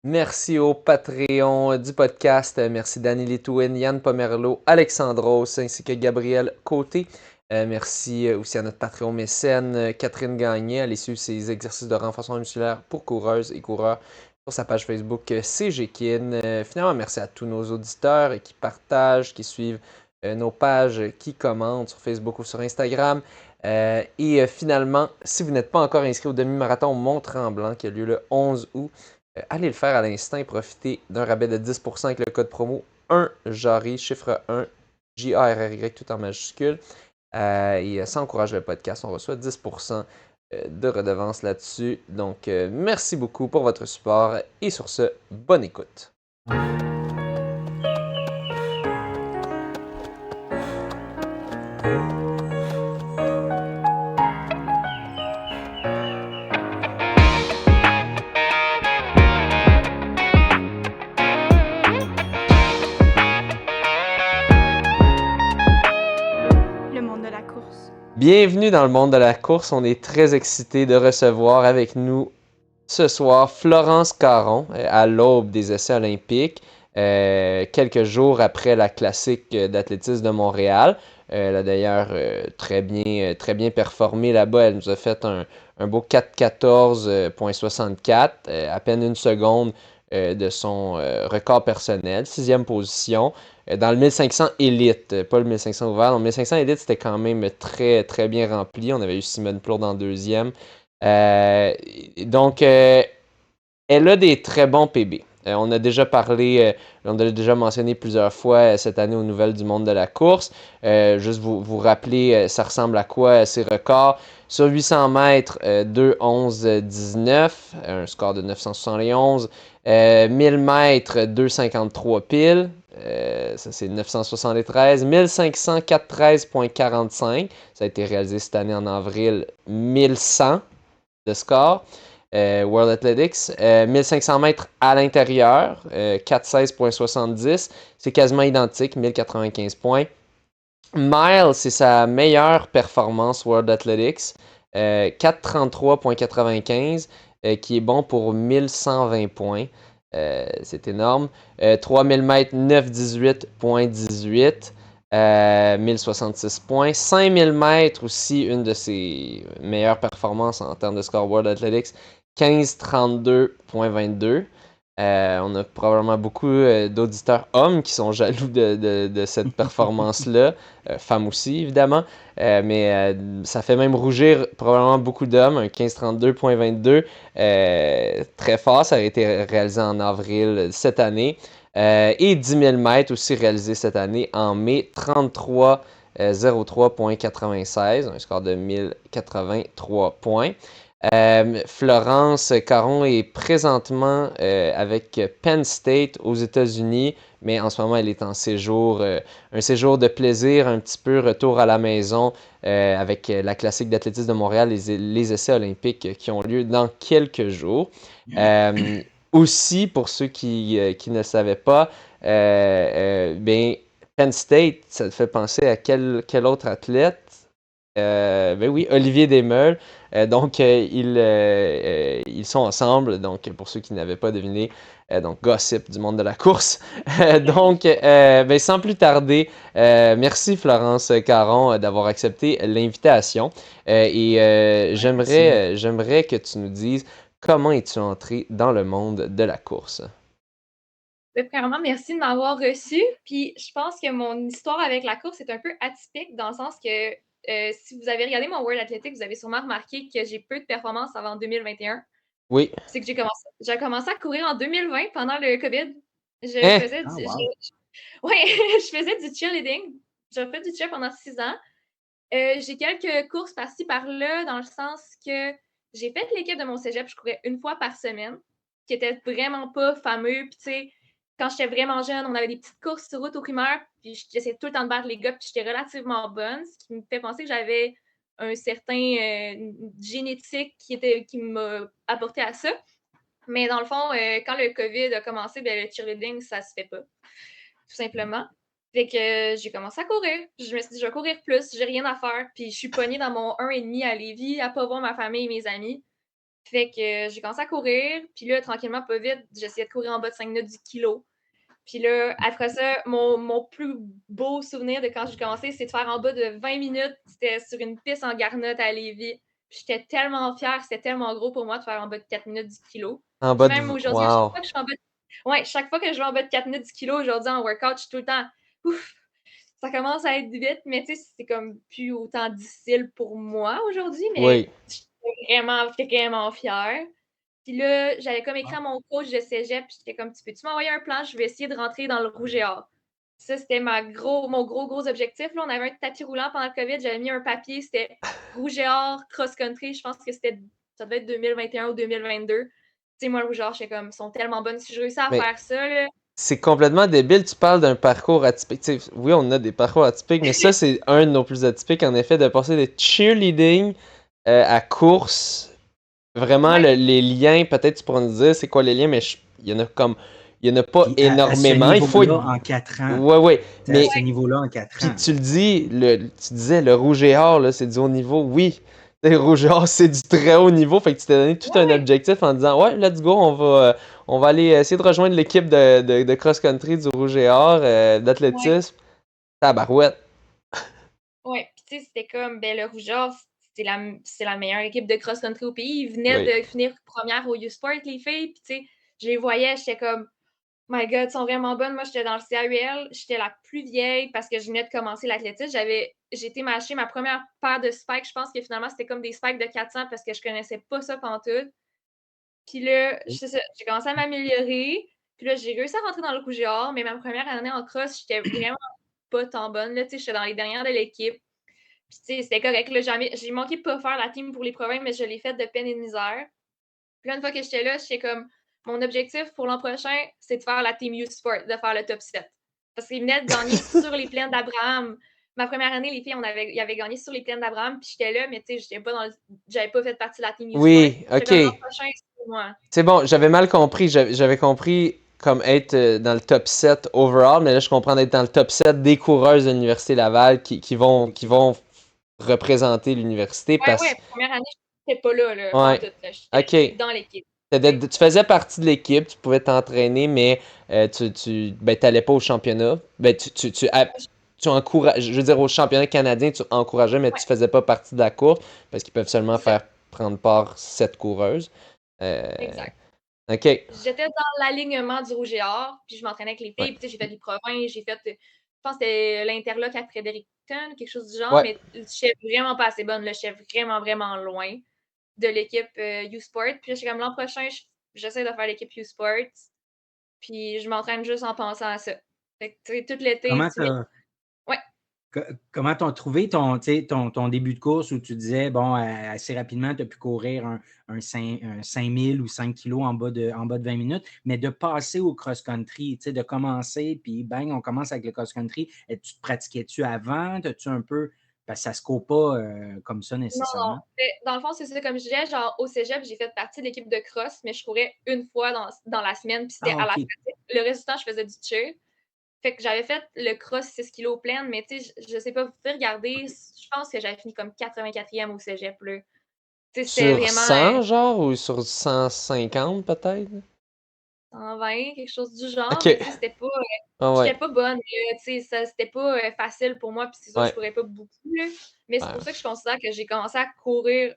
Merci au Patreon du podcast. Merci Danny Litouine, Yann Pomerleau, Alexandros ainsi que Gabriel Côté. Merci aussi à notre Patreon mécène Catherine Gagné. Allez suivre ses exercices de renforcement musculaire pour coureuses et coureurs sur sa page Facebook CGKIN. Finalement, merci à tous nos auditeurs qui partagent, qui suivent nos pages, qui commentent sur Facebook ou sur Instagram. Finalement, si vous n'êtes pas encore inscrit au demi-marathon Mont-Tremblant qui a lieu le 11 août, allez le faire à l'instant et profitez d'un rabais de 10% avec le code promo 1JARY, chiffre 1, J-A-R-R-Y, tout en majuscule. Ça encourage le podcast. On reçoit 10% de redevance là-dessus. Donc, merci beaucoup pour votre support et sur ce, bonne écoute. Le monde de la course. Bienvenue dans le monde de la course. On est très excités de recevoir avec nous ce soir Florence Caron à l'aube des essais olympiques, quelques jours après la classique d'athlétisme de Montréal. Elle a d'ailleurs très bien performé là-bas. Elle nous a fait un beau 4:14.64, à peine une seconde de son record personnel, sixième position. Dans le 1500 élite, pas le 1500 ouvert. Dans le 1500 élite, c'était quand même très bien rempli. On avait eu Simone Plourde en deuxième. Donc, elle a des très bons PB. On a déjà parlé, on a déjà mentionné plusieurs fois cette année aux nouvelles du monde de la course. Juste vous rappeler, ça ressemble à quoi ces records. Sur 800 mètres, 2:11.19, un score de 971. 1000 mètres, 2:53 pile. Ça, c'est 973. 1500, 4:13.45. Ça a été réalisé cette année en avril. 1100 de score. World Athletics. 1500 mètres à l'intérieur, 4:16.70. C'est quasiment identique, 1095 points. Miles, c'est sa meilleure performance World Athletics. 4:33.95, qui est bon pour 1120 points. C'est énorme. 3000 mètres, 9:18.18. 1066 points. 5000 mètres aussi, une de ses meilleures performances en termes de score World Athletics. 15:32.22. On a probablement beaucoup d'auditeurs hommes qui sont jaloux de cette performance-là. Femmes aussi, évidemment. Mais ça fait même rougir probablement beaucoup d'hommes. Un 15:32.22. Très fort. Ça a été réalisé en avril cette année. Et 10 000 mètres aussi réalisé cette année en mai. 33:03.96. Un score de 1083 points. Florence Caron est présentement avec Penn State aux États-Unis, mais en ce moment, elle est en séjour, un séjour de plaisir, un petit peu retour à la maison avec la classique d'athlétisme de Montréal, les essais olympiques qui ont lieu dans quelques jours. Aussi, pour ceux qui ne le savaient pas, ben, Penn State, ça te fait penser à quel autre athlète? Ben oui, Olivier Desmeules. Ils sont ensemble. Donc, pour ceux qui n'avaient pas deviné, donc gossip du monde de la course. Ben, sans plus tarder, merci Florence Caron d'avoir accepté l'invitation. J'aimerais que tu nous dises comment es-tu entré dans le monde de la course. Premièrement, merci de m'avoir reçu. Puis je pense que mon histoire avec la course est un peu atypique dans le sens que si vous avez regardé mon World Athletics, vous avez sûrement remarqué que j'ai peu de performances avant 2021. Oui. C'est que j'ai commencé à courir en 2020 pendant le COVID. Je Hein? faisais du, ouais, je faisais du cheerleading. J'ai fait du cheer pendant 6 ans. J'ai quelques courses par-ci par-là dans le sens que j'ai fait l'équipe de mon cégep, je courais une fois par semaine, qui était vraiment pas fameux. Puis tu sais, quand j'étais vraiment jeune, on avait des petites courses sur route aux primaires, puis j'essayais tout le temps de battre les gars, puis j'étais relativement bonne, ce qui me fait penser que j'avais un certain génétique qui m'a apporté à ça. Mais dans le fond, quand le COVID a commencé, ben, le cheerleading, ça se fait pas, tout simplement. Fait que j'ai commencé à courir. Je me suis dit, je vais courir plus, j'ai rien à faire. Puis je suis pognée dans mon 1,5 à Lévis, à pas voir ma famille et mes amis. Fait que j'ai commencé à courir, puis là, tranquillement, pas vite, j'essayais de courir en bas de 5 minutes du kilo. Puis là, après ça, mon plus beau souvenir de quand j'ai commencé, c'est de faire en bas de 20 minutes. C'était sur une piste en garnotte à Lévis. Puis j'étais tellement fière, c'était tellement gros pour moi de faire en bas de 4 minutes du kilo. En Puis bas de... même aujourd'hui, à chaque Wow. fois que je suis en bas de... Ouais, chaque fois que je vais en bas de 4 minutes du kilo aujourd'hui en workout, je suis tout le temps ouf, ça commence à être vite, mais tu sais, c'est comme plus autant difficile pour moi aujourd'hui, mais Oui. j'étais vraiment fière. Puis là, j'avais comme écrit à mon coach de cégep, puis j'étais comme, tu peux-tu m'envoyer un plan? Je vais essayer de rentrer dans le rouge et or. Ça, c'était mon gros objectif. Là, on avait un tapis roulant pendant le COVID. J'avais mis un papier, c'était rouge et or, cross-country. Je pense que ça devait être 2021 ou 2022. Tu sais, moi, le rouge et or, j'étais comme, ils sont tellement bonnes. Si je réussis à Mais faire ça, là, c'est complètement débile. Tu parles d'un parcours atypique. Tu sais, oui, on a des parcours atypiques, mais ça, c'est un de nos plus atypiques, en effet, de passer de cheerleading à course. Vraiment, ouais, les liens, peut-être tu pourras nous dire c'est quoi les liens, mais il y en a comme. Il y en a pas Puis à ce énormément. Il faut être. niveau-là, en 4 ans. Ouais, ouais. C'est à Mais ce niveau-là, en 4 puis ans. tu le dis, tu disais le rouge et or, là, c'est du haut niveau. Oui, le rouge et or, c'est du très haut niveau. Fait que tu t'es donné tout un ouais, objectif en disant ouais, let's go, on va aller essayer de rejoindre l'équipe de cross-country du rouge et or, ouais. d'athlétisme. Tabarouette. Ouais, puis tu sais, c'était comme, ben, le Rougeur, c'est la meilleure équipe de cross-country au pays. Ils venaient Oui. de finir première au U-Sport, les filles, puis tu sais, je les voyais, j'étais comme, my God, elles sont vraiment bonnes. Moi, j'étais dans le CAUL, j'étais la plus vieille parce que je venais de commencer l'athlétisme. J'ai été m'acheter ma première paire de spikes. Je pense que finalement, c'était comme des spikes de 400 parce que je connaissais pas ça pantoute. Puis là, c'est ça, j'ai commencé à m'améliorer. Puis là, j'ai réussi à rentrer dans le rouge et or, mais ma première année en cross, j'étais vraiment pas tant bonne. Là, tu sais, j'étais dans les dernières de l'équipe. Puis, tu sais, c'était correct. Là, j'ai manqué de pas faire la team pour les provinces, mais je l'ai faite de peine et de misère. Puis là, une fois que j'étais là, j'étais comme, mon objectif pour l'an prochain, c'est de faire la team Youth Sport, de faire le top 7. Parce qu'ils venaient de gagner sur les plaines d'Abraham. Ma première année, les filles, ils avaient gagné sur les plaines d'Abraham, puis j'étais là, mais tu sais, j'avais pas fait partie de la team Youth Sport. Oui, J'étais comme, l'an ok. prochain, c'est moi. C'est bon, j'avais mal compris. J'avais compris comme être dans le top 7 overall, mais là, je comprends d'être dans le top 7 des coureuses de l'Université Laval qui vont représenter l'université Ouais, parce première année, j'étais pas là, ouais, pantoute, là. J'étais ok. dans l'équipe. Tu sais. Tu faisais partie de l'équipe, tu pouvais t'entraîner, mais ben, t'allais pas au championnat. Ben, je veux dire, au championnat canadien, tu encourageais, mais Ouais, tu faisais pas partie de la course parce qu'ils peuvent seulement c'est ça. faire prendre part 7 coureuses. Euh, Exact. ok. J'étais dans l'alignement du rouge et or, puis je m'entraînais avec les Ouais. filles, puis tu sais, j'ai fait des provinces, je pense que c'était l'Interloc à Fredericton, quelque chose du genre, Ouais. mais je suis vraiment pas assez bonne, là, je suis vraiment loin de l'équipe U-Sport. Puis là, je suis comme l'an prochain, j'essaie de faire l'équipe U-Sport, puis je m'entraîne juste en pensant à ça. Fait que, tu sais, tout l'été, Comment t'as, ouais, comment t'as trouvé ton début de course où tu disais, bon, assez rapidement, tu as pu courir un 5000 ou 5 kilos en bas de 20 minutes, mais de passer au cross-country, de commencer, puis bang, on commence avec le cross-country. Tu te pratiquais-tu avant? As-tu un peu, parce que ça se court pas comme ça non. nécessairement? Mais dans le fond, c'est ça, comme je disais, genre au cégep, j'ai fait partie de l'équipe de cross, mais je courais une fois dans la semaine, puis c'était Ah, à la OK. pratique. Le reste du temps, je faisais du cheer. Fait que j'avais fait le cross 6 kilos pleine, mais tu sais, je sais pas, vous pouvez regarder, je pense que j'avais fini comme 84e au cégep, là. Tu sais, c'était Sur vraiment 100, genre, ou sur 150 peut-être? 120, quelque chose du genre, mais Ok. tu sais, c'était pas, Ah ouais. j'étais pas bonne, là, tu sais, c'était pas facile pour moi, puis c'est sûr, je Ouais. courais pas beaucoup, là. Mais c'est Ouais. pour ça que je considère que j'ai commencé à courir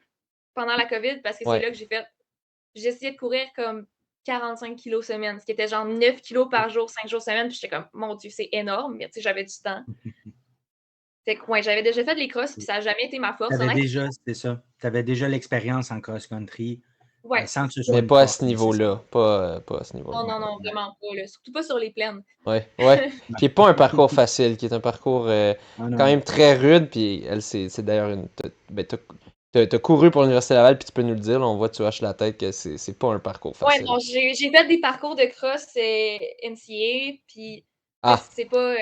pendant la COVID, parce que c'est Ouais. là que j'ai essayé de courir comme 45 kilos semaine, ce qui était genre 9 kilos par jour, 5 jours semaine, puis j'étais comme, mon Dieu, c'est énorme, mais tu sais, j'avais du temps. Fait que, ouais, j'avais déjà fait les crosses, puis ça n'a jamais été ma force. Honnêtement, C'est ça. Tu avais déjà l'expérience en cross-country ouais, sans que ce c'est ça. soit Mais une pas à ce force nécessaire. niveau-là. Pas à ce niveau-là. Non, vraiment pas, là. Surtout pas sur les plaines. Ouais. Ouais. Qui est pas un parcours facile, qui est un parcours Ah quand non. même très rude. Puis elle, c'est d'ailleurs une. Ben, t'as couru pour l'Université Laval, puis tu peux nous le dire. Là, on voit, tu hoches la tête que c'est pas un parcours Ouais, facile. non, j'ai fait des parcours de cross NCA, puis tu sais, Ah. c'est pas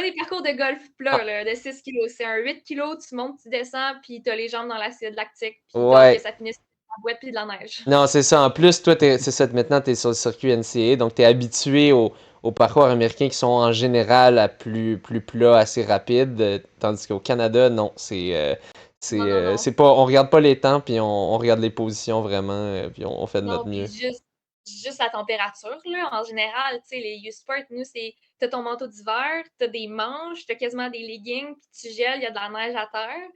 des parcours de golf plat, Ah. là, de 6 kilos. C'est un 8 kilos, tu montes, tu descends, puis t'as les jambes dans l'acide lactique, puis t'as hâte que Ouais. ça finisse en boîte puis de la neige. Non, c'est ça. En plus, toi, c'est ça. Maintenant, tu es sur le circuit NCAA, donc tu es habitué aux parcours américains qui sont en général à plus plat, assez rapide. Tandis qu'au Canada, non. Non, non, non. C'est pas, on regarde pas les temps, puis on regarde les positions vraiment, puis on fait de Non, notre puis mieux. juste la température, là, en général, tu sais, les U-Sport, nous, c'est t'as ton manteau d'hiver, t'as des manches, t'as quasiment des leggings, puis tu gèles, il y a de la neige à terre.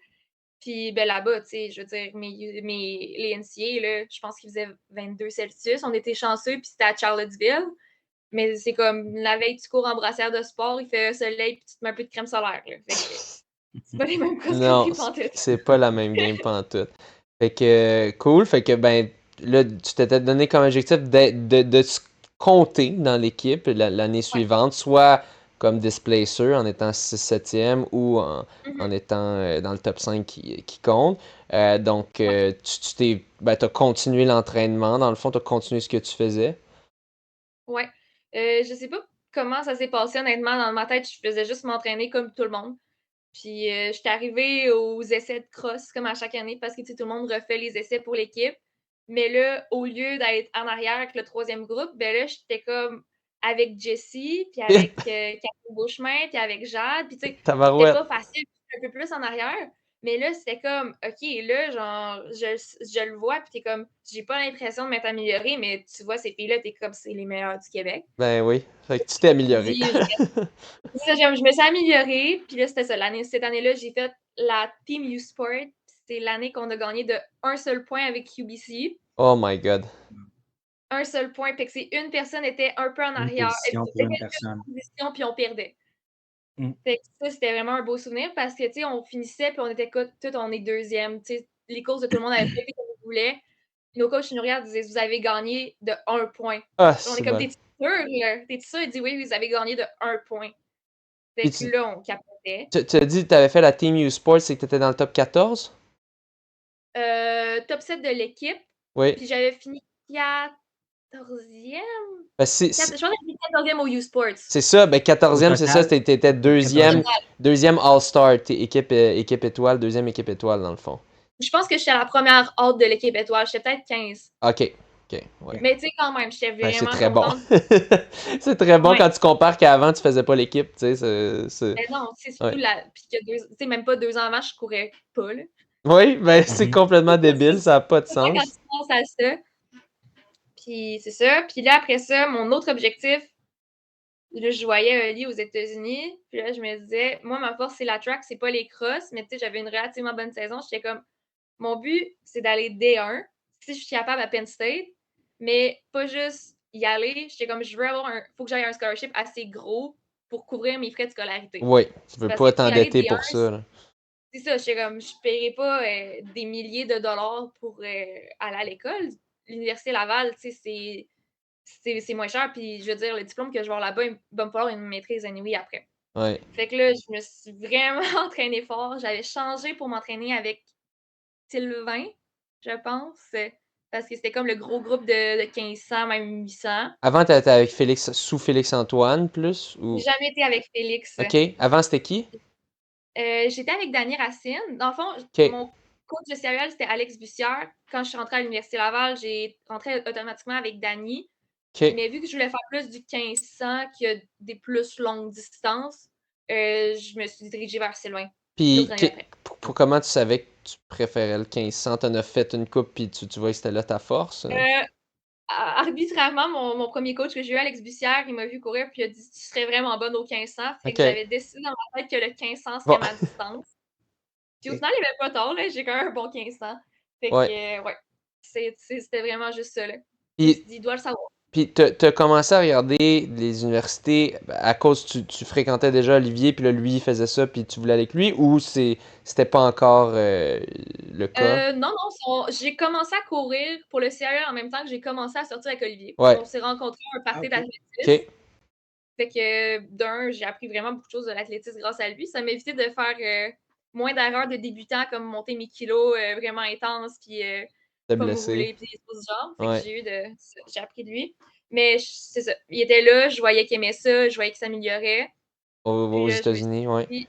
Puis ben là-bas, tu sais, je veux dire, les NCA, là, je pense qu'ils faisaient 22 Celsius. On était chanceux, puis c'était à Charlottesville. Mais c'est comme la veille, tu cours en brassière de sport, il fait soleil, puis tu te mets un peu de crème solaire. Là. Fait que c'est pas les mêmes Non, cross-country pantoute. c'est pas la même game pantoute. Fait que, cool. Fait que, ben, là, tu t'étais donné comme objectif de se compter dans l'équipe l'année Ouais. suivante, soit comme displacer en étant 6-7e ou en Mhm. étant dans le top 5 qui compte. Donc, Ouais. t'as continué l'entraînement. Dans le fond, t'as continué ce que tu faisais. Ouais. Je sais pas comment ça s'est passé, honnêtement. Dans ma tête, je faisais juste m'entraîner comme tout le monde. Puis j'étais arrivée aux essais de cross comme à chaque année parce que tu sais, tout le monde refait les essais pour l'équipe. Mais là, au lieu d'être en arrière avec le troisième groupe, ben là, j'étais comme avec Jessie, puis avec Catherine Beauchemin, puis avec Jade. Puis tu sais, c'était Tabarouette. pas facile, un peu plus en arrière. Mais là, c'était comme, OK, là, genre, je le vois, puis t'es comme, j'ai pas l'impression de m'être améliorée, mais tu vois, ces filles-là, t'es comme, c'est les meilleures du Québec. Ben oui. Fait que tu t'es amélioré. Dis, c'est ça, je me suis améliorée. Puis là, c'était ça. Cette année-là, j'ai fait la Team U-Sport. C'est l'année qu'on a gagné de un seul point avec QBC. Oh my God. Un seul point. Fait que c'est une personne était un peu en Une arrière. position pour une personne. Position, puis on perdait. Mm. Fait que ça, c'était vraiment un beau souvenir parce que, tu sais, on finissait, puis on était tout, on est deuxième. Tu sais, les courses de tout le monde avaient pas été comme on voulait. Nos coachs nous regardent et disaient, vous avez gagné de 1 point. Ah, Puis on est c'est comme, bon. t'es sûr, là? T'es sûr? Il dit, oui, vous avez gagné de 1 point. Puis Fait que là, on capotait. tu as dit que tu avais fait la Team U Sports et que tu étais dans le top 14? Top 7 de l'équipe. Oui. Puis j'avais fini 14e. Ben, Je pense que j'ai fini 14e au U-Sports. c'est ça, ben Au 14e, c'est ça, total, t'étais deuxième, 14e. deuxième All-Star, t'es équipe étoile, deuxième équipe étoile dans le fond. Je pense que j'étais à la première hâte de l'équipe étoile. J'étais peut-être 15. Ok, ouais. Mais tu sais, quand même, j'étais Ben, c'est vraiment très bon. contente. C'est très bon Ouais. quand tu compares qu'avant tu faisais pas l'équipe, tu sais. Mais non, c'est surtout Ouais. Puis que tu sais, même pas 2 ans avant, je courais pas, là. Oui, ben c'est Mhm. complètement débile, ça n'a pas de C'est ça quand sens. tu penses à ça. Puis c'est ça. Puis là, après ça, mon autre objectif, là, je voyais Oli aux États-Unis. Puis là, je me disais, moi, ma force, c'est la track, c'est pas les crosses. Mais tu sais, j'avais une relativement bonne saison. J'étais comme, mon but, c'est d'aller D1, si je suis capable à Penn State, mais pas juste y aller. J'étais comme, je veux faut que j'aille un scholarship assez gros pour couvrir mes frais de scolarité. Oui, tu C'est veux parce que pas pour y aller t'endetter D1, pour ça, là. c'est ça, j'étais comme, je paierais pas des milliers de dollars pour aller à l'école. L'Université Laval, tu sais, c'est moins cher. Puis, je veux dire, le diplôme que je vais avoir là-bas, il va me falloir une maîtrise anyway après. Ouais. Fait que là, je me suis vraiment entraînée fort. J'avais changé pour m'entraîner avec Sylvain, je pense, parce que c'était comme le gros groupe de 1500, même 800. Avant, t'étais avec Félix, sous Félix-Antoine, plus, J'ai ou... jamais été avec Félix. Ok, avant c'était qui? J'étais avec Dany Racine. Dans le fond, Ok, mon coach de céréales, c'était Alex Bussière. Quand je suis rentrée à l'Université Laval, j'ai rentré automatiquement avec Dany. ok. Mais vu que je voulais faire plus du 1500, qui a des plus longues distances, je me suis dirigée vers Sylvain Puis, l'autre année d'après. comment tu savais que tu préférais le 1500? T'en as fait une coupe, puis tu vois que c'était là ta force? Arbitrairement, mon premier coach que j'ai eu, Alex Bussière, il m'a vu courir puis il a dit tu serais vraiment bonne au 1500. Fait que Ok. j'avais décidé dans ma tête que le 1500 Bon. serait ma distance. Puis au final, il avait pas tort, là. J'ai quand même un bon 1500. Fait Ouais. que, ouais. C'était vraiment juste ça, là. Je me suis Puis, dit, il doit le savoir. puis t'as commencé à regarder les universités à cause tu fréquentais déjà Olivier, puis là, lui, il faisait ça, puis tu voulais aller avec lui, ou c'était pas encore le cas? Non, non, j'ai commencé à courir pour le CIE en même temps que j'ai commencé à sortir avec Olivier. Ouais. On s'est rencontrés à un Ah, party ok. d'athlétisme. Ok. Fait que, d'un, j'ai appris vraiment beaucoup de choses de l'athlétisme grâce à lui. Ça m'a évité de faire moins d'erreurs de débutant, comme monter mes kilos vraiment intenses, puis T'es pas me blessé. rouler, puis des choses du genre. Fait que Ouais. j'ai appris de lui. Mais c'est ça. Il était là, je voyais qu'il aimait ça, je voyais qu'il s'améliorait. Puis Aux là, je me suis États-Unis, ouais. dit,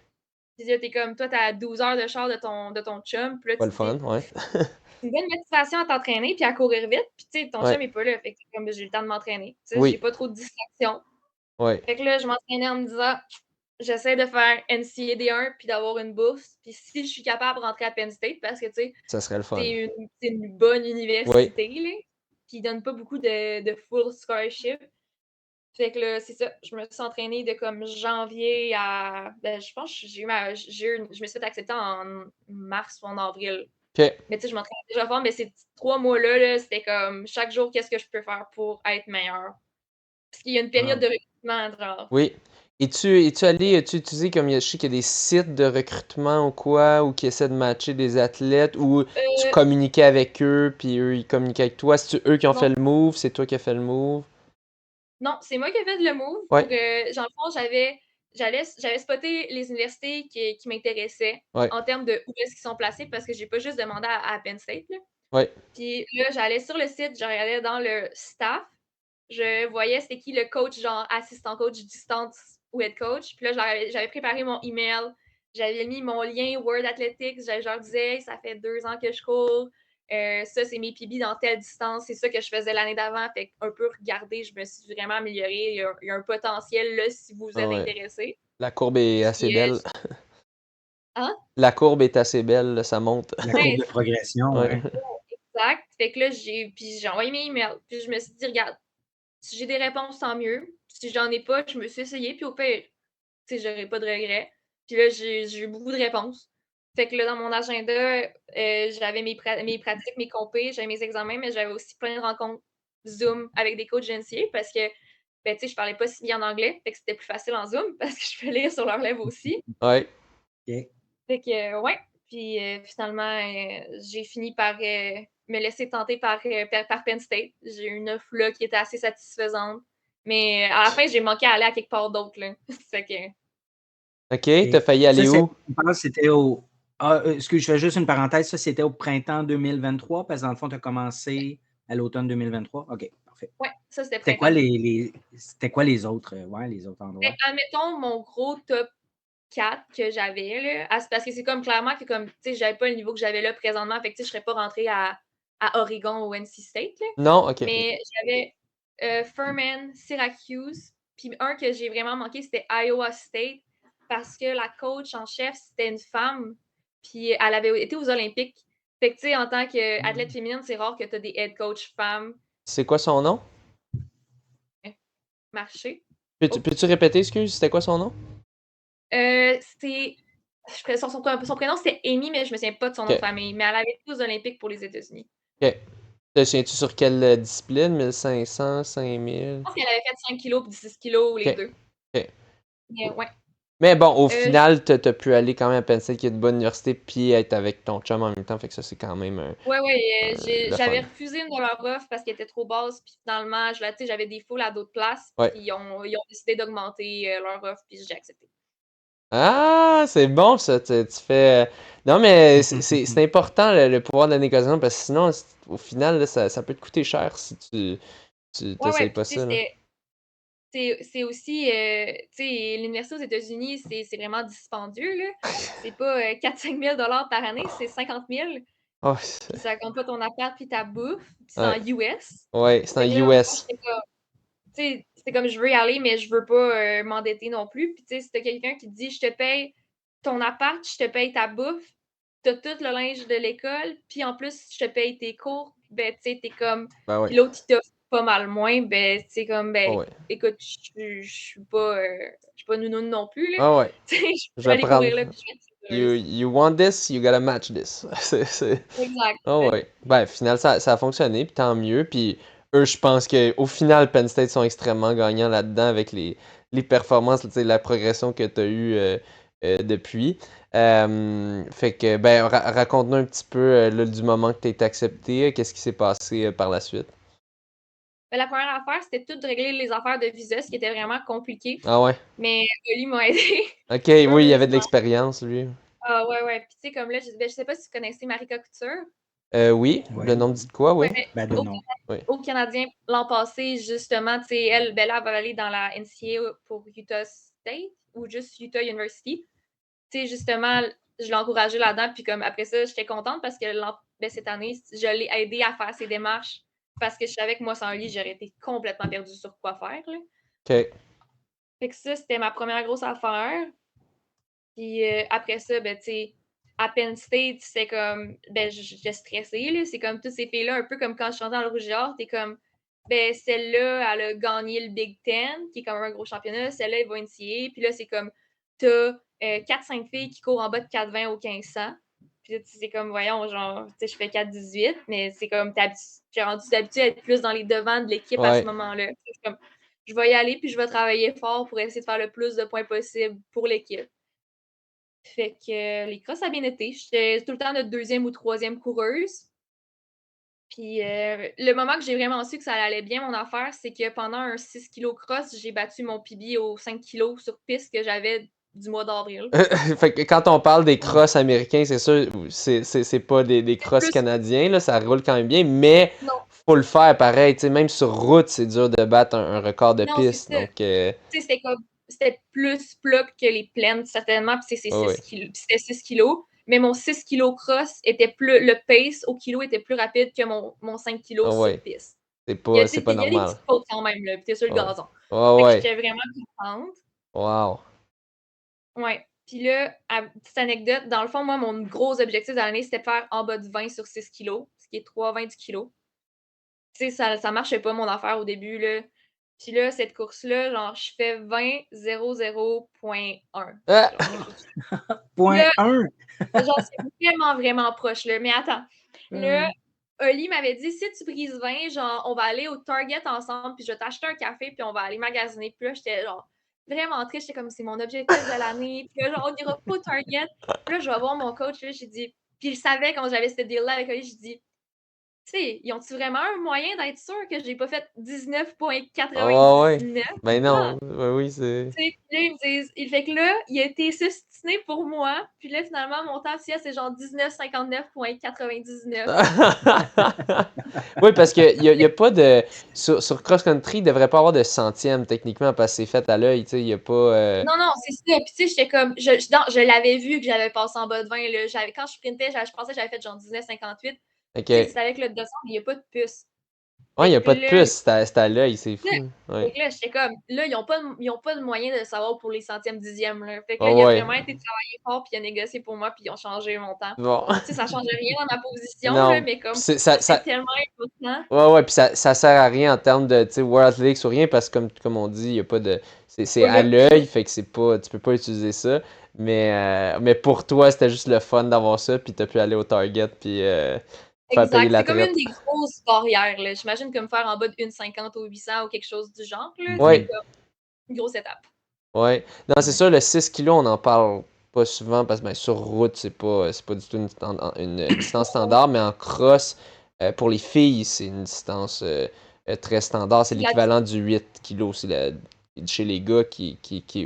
là, t'es comme, toi, t'as 12 heures de char de ton chum. Puis là, Pas tu le te fun, dis, ouais. c'est une bonne motivation à t'entraîner puis à courir vite. Puis tu sais, ton Ouais. chum est pas là. Fait que comme j'ai le temps de m'entraîner. Tu sais, j'ai Oui. pas trop de distractions. Ouais. Fait que là, je m'entraînais en me disant, j'essaie de faire NCAA D1 puis d'avoir une bourse. Puis si je suis capable de rentrer à Penn State, parce que, tu sais, Ça serait le fun. c'est une bonne Oui. université, là, qui donne pas beaucoup de full scholarship. Fait que là, c'est ça. Je me suis entraînée de comme janvier à. Ben, je pense que je me suis fait accepter en mars ou en avril. OK. Mais tu sais, je m'entraînais déjà fort, mais ces 3 mois-là, là, c'était comme chaque jour, qu'est-ce que je peux faire pour être meilleur? Parce qu'il y a une période Wow. de recrutement, genre. Oui. Es-tu allé, as-tu utilisé comme je sais qu'il y a des sites de recrutement ou quoi, ou qui essaient de matcher des athlètes, ou tu Euh, communiquais avec eux, puis eux, ils communiquaient avec toi? C'est-tu eux qui ont non, fait le move? C'est toi qui as fait le move? non, c'est moi qui ai fait le move. Ouais. Pour, dans le fond, j'avais spoté les universités qui m'intéressaient Ouais. en termes de où est-ce qu'ils sont placés parce que j'ai pas juste demandé à Penn State, là. Ouais. Puis là, j'allais sur le site, je regardais dans le staff, je voyais c'était qui le coach, genre assistant coach, distance ou head coach. Puis là, j'avais préparé mon email, j'avais mis mon lien Word Athletics, je leur disais, ça fait 2 ans que je cours, ça, c'est mes PB dans telle distance, c'est ça que je faisais l'année d'avant. Fait un peu regarder, je me suis vraiment améliorée. Il y a un potentiel là si vous Ah êtes ouais. intéressé. La courbe est assez Puis, belle. hein? La courbe est assez belle, là, ça monte. La courbe Ouais, de progression, Ouais. ouais. exact. Fait que là, j'ai envoyé mes emails. Puis je me suis dit, regarde, si j'ai des réponses, tant mieux. Si j'en ai pas, je me suis essayée, puis au pire, tu sais, j'aurais pas de regrets. Puis là, j'ai eu beaucoup de réponses. Fait que là, dans mon agenda, j'avais mes pratiques, mes compés, j'avais mes examens, mais j'avais aussi plein de rencontres Zoom avec des coachs NCA parce que, ben, tu sais, je parlais pas si bien en anglais. Fait que c'était plus facile en Zoom parce que je peux lire sur leur lèvres aussi. Ouais. OK. Fait que, ouais. Puis finalement, j'ai fini par me laisser tenter par Penn State. J'ai eu une offre là qui était assez satisfaisante. Mais à la fin, j'ai manqué à aller à quelque part d'autre, là. Fait que. OK, t'as failli Ça, aller où? on parle, c'était au. Ah, excuse, je fais juste une parenthèse. Ça, c'était au printemps 2023, parce que dans le fond, tu as commencé à l'automne 2023. OK, parfait. Ouais, ça, c'était C'était quoi printemps. c'était quoi les autres, les autres endroits? Admettons mon gros top 4 que j'avais, là. Parce que c'est comme clairement que, comme, tu sais, j'avais pas le niveau que j'avais là présentement. Fait que, tu sais, je serais pas rentrée à Oregon ou NC State, là. Non? OK. Mais j'avais Furman, Syracuse. Puis un que j'ai vraiment manqué, c'était Iowa State. Parce que la coach en chef, c'était une femme. Puis elle avait été aux Olympiques. Fait que, tu sais, en tant qu'athlète féminine, c'est rare que tu as des head coach femmes. C'est quoi son nom? Marché. Peux-tu répéter, excuse? C'était quoi son nom? C'est. Son prénom, c'était Amy, mais je me souviens pas de son nom de OK. famille. Mais elle avait été aux Olympiques pour les États-Unis. OK. Te souviens-tu sur quelle discipline? 1500, 5000? Je pense qu'elle avait fait 5 kilos puis 6 kilos, les OK. deux. OK. Mais ouais. Mais bon, au final, t'as pu aller quand même à Penn State, qui est une bonne université, puis être avec ton chum en même temps. Fait que ça, c'est quand même Ouais, le j'avais fun. refusé une de leurs offres parce qu'elle était trop basse. Puis finalement, j'avais des foules à d'autres places. Ouais. Puis ils ont décidé d'augmenter leur offre. Puis j'ai accepté. Ah, c'est bon ça. Tu fais. Non, mais c'est important le pouvoir de la négociation parce que sinon, au final, là, ça peut te coûter cher si tu Ouais, t'essayes puis pas tu sais, ça. Là. c'est aussi, tu sais, l'université aux États-Unis, c'est vraiment dispendieux, là. C'est pas 4-5 000 par année, c'est 50 000. Oh, Puis ça compte pas ton appart puis ta bouffe. Puis c'est en ouais. US. Ouais, c'est en Fait que là, moi, US. j'étais comme, tu sais, c'était comme je veux y aller, mais je veux pas m'endetter non plus. Puis tu sais, si t'as quelqu'un qui te dit, je te paye ton appart, je te paye ta bouffe, t'as tout le linge de l'école, puis en plus, je te paye tes cours, ben, tu sais, t'es comme. Ben Puis ouais. l'autre, il t'offre pas mal moins, ben, c'est comme, ben, Oh, ouais. écoute, je suis pas nounoune non plus, là. Ah ouais. Tu sais, je Je peux vais aller courir prendre. là, puis je vais être heureuse. You want this, you gotta match this. C'est. Exact. Oh ouais. Ben, au final, ça a fonctionné, puis tant mieux. Puis eux, je pense qu'au final, Penn State sont extrêmement gagnants là-dedans avec les performances, tu sais, la progression que tu as eue depuis. Fait que, ben, raconte-nous un petit peu là, du moment que tu as été accepté. Qu'est-ce qui s'est passé par la suite? Ben, la première affaire, c'était tout de régler les affaires de visa, ce qui était vraiment compliqué. Ah ouais. Mais Oli m'a aidé. Ok, oui, il y avait de Heureusement. l'expérience, lui. Ah ouais. Puis tu sais, comme là, je sais pas si tu connaissais Marika Couture. Oui, Ouais. le nom me dit de quoi, oui. Ouais, Ben, de nom. au Canadien, l'an passé, justement, tu sais, elle, ben là, elle va aller dans la NCAA pour Utah State ou juste Utah University. Tu sais, justement, je l'ai encouragée là-dedans. Puis comme après ça, j'étais contente parce que cette année, je l'ai aidée à faire ses démarches parce que je savais que moi, sans lui, j'aurais été complètement perdue sur quoi faire, là. Ok. Fait que ça, c'était ma première grosse affaire. Puis après ça, ben, tu sais, à Penn State, c'est comme, ben, j'étais stressée, là. C'est comme toutes ces filles-là, un peu comme quand je chantais dans le Rouge et Or, t'es comme, ben, celle-là, elle a gagné le Big Ten, qui est quand même un gros championnat. Celle-là, elle va NCAA. Puis là, c'est comme, t'as 4-5 filles qui courent en bas de 4,20 au 1500. Puis là, c'est comme, voyons, genre, tu sais, je fais 4,18, mais c'est comme, j'ai rendu d'habitude à être plus dans les devants de l'équipe à ce Ouais. moment-là. C'est comme, je vais y aller, puis je vais travailler fort pour essayer de faire le plus de points possible pour l'équipe. Fait que les crosses, ça a bien été. J'étais tout le temps notre deuxième ou troisième coureuse. Puis le moment que j'ai vraiment su que ça allait bien, mon affaire, c'est que pendant un 6 kg cross, j'ai battu mon PB aux 5 kg sur piste que j'avais du mois d'avril. Fait que quand on parle des crosses américains, c'est sûr, c'est pas des crosses Plus, canadiens, là, ça roule quand même bien, mais non, faut le faire pareil, tu sais, même sur route, c'est dur de battre un record de non, c'est piste, ça. donc Tu sais, c'était plus plat que les plaines, certainement, puis c'est ouais, 6 kg. C'était 6 kilos. Mais mon 6 kg cross était plus. Le pace au kilo était plus rapide que mon 5 kg sur ouais, piste. c'est pas Il y a des normal. petites fautes quand même, là, puis t'es sur le Ouais, gazon. ouais, Fait que ouais, j'étais vraiment contente. wow. Ouais. Puis là, petite anecdote, dans le fond, moi, mon gros objectif de l'année, c'était de faire en bas de 20 sur 6 kilos, ce qui est 3,20 du kilo. Tu sais, ça marchait pas, mon affaire, au début, là. Puis là, cette course-là, genre, je fais 20,00.1. Ah! Genre, Point là, 1. genre, c'est vraiment, vraiment proche, là. Mais attends, là, Oli m'avait dit, si tu brises 20, genre, on va aller au Target ensemble, puis je vais t'acheter un café, puis on va aller magasiner. Puis là, j'étais genre vraiment triste. J'étais comme, c'est mon objectif de l'année. Puis là, genre, on ira pas au Target. Puis là, je vais voir mon coach, là, j'ai dit, puis il savait quand j'avais ce deal-là avec Oli, j'ai dit, tu sais, ils ont-tu vraiment un moyen d'être sûr que j'ai pas fait Ouais, ouais. 19,99? Ben Non! non, ouais, oui, c'est. Tu sais, puis là, ils me disent, il fait que là, il a été sustiné pour moi, puis là, finalement, mon temps ciel, c'est genre 19,59,99. Oui, parce qu'il y a pas de. Sur cross-country, il devrait pas avoir de centième techniquement parce que c'est fait à l'œil, tu sais, il y a pas. Non, non, c'est ça. Puis tu sais, j'étais comme, non, je l'avais vu que j'avais passé en bas de 20, là. Quand je sprintais, je pensais que j'avais fait genre 19,58. Ok. Tu sais, c'est avec le 200, mais il n'y a pas de puce. Ouais, il Fait y a que pas de là, puce, c'est à l'œil, c'est fou. Fait Ouais. que là, j'étais comme, là, ils ont pas de moyen de le savoir pour les centièmes dixièmes, là. Fait que là, Ouais, il a ouais. vraiment été travaillé fort, puis il a négocié pour moi, puis ils ont changé mon temps. Bon. Tu sais, ça changeait rien dans ma position, là, Non. mais comme, C'est- ça, Ça, c'était ça, tellement important. ouais, ouais, puis ça sert à rien en termes de, tu sais, World Athletics ou rien parce que comme on dit, il y a pas de. C'est Ouais, il y à a l'œil, fait que c'est pas. Tu peux pas utiliser ça. Mais pour toi, c'était juste le fun d'avoir ça, puis t'as pu aller au Target, puis faire payer exact. la C'est comme une traite. des grosses barrières, là. J'imagine comme faire en bas de 1,50 au 800 ou quelque chose du genre, là. C'est Ouais, Mhm. comme une grosse étape. ouais. Non, c'est Ouais. sûr, le 6 kilos, on en parle pas souvent parce que ben, sur route, c'est pas du tout une distance standard, mais en cross, pour les filles, c'est une distance très standard. C'est La- l'équivalent du 8 kilos. Chez les gars qui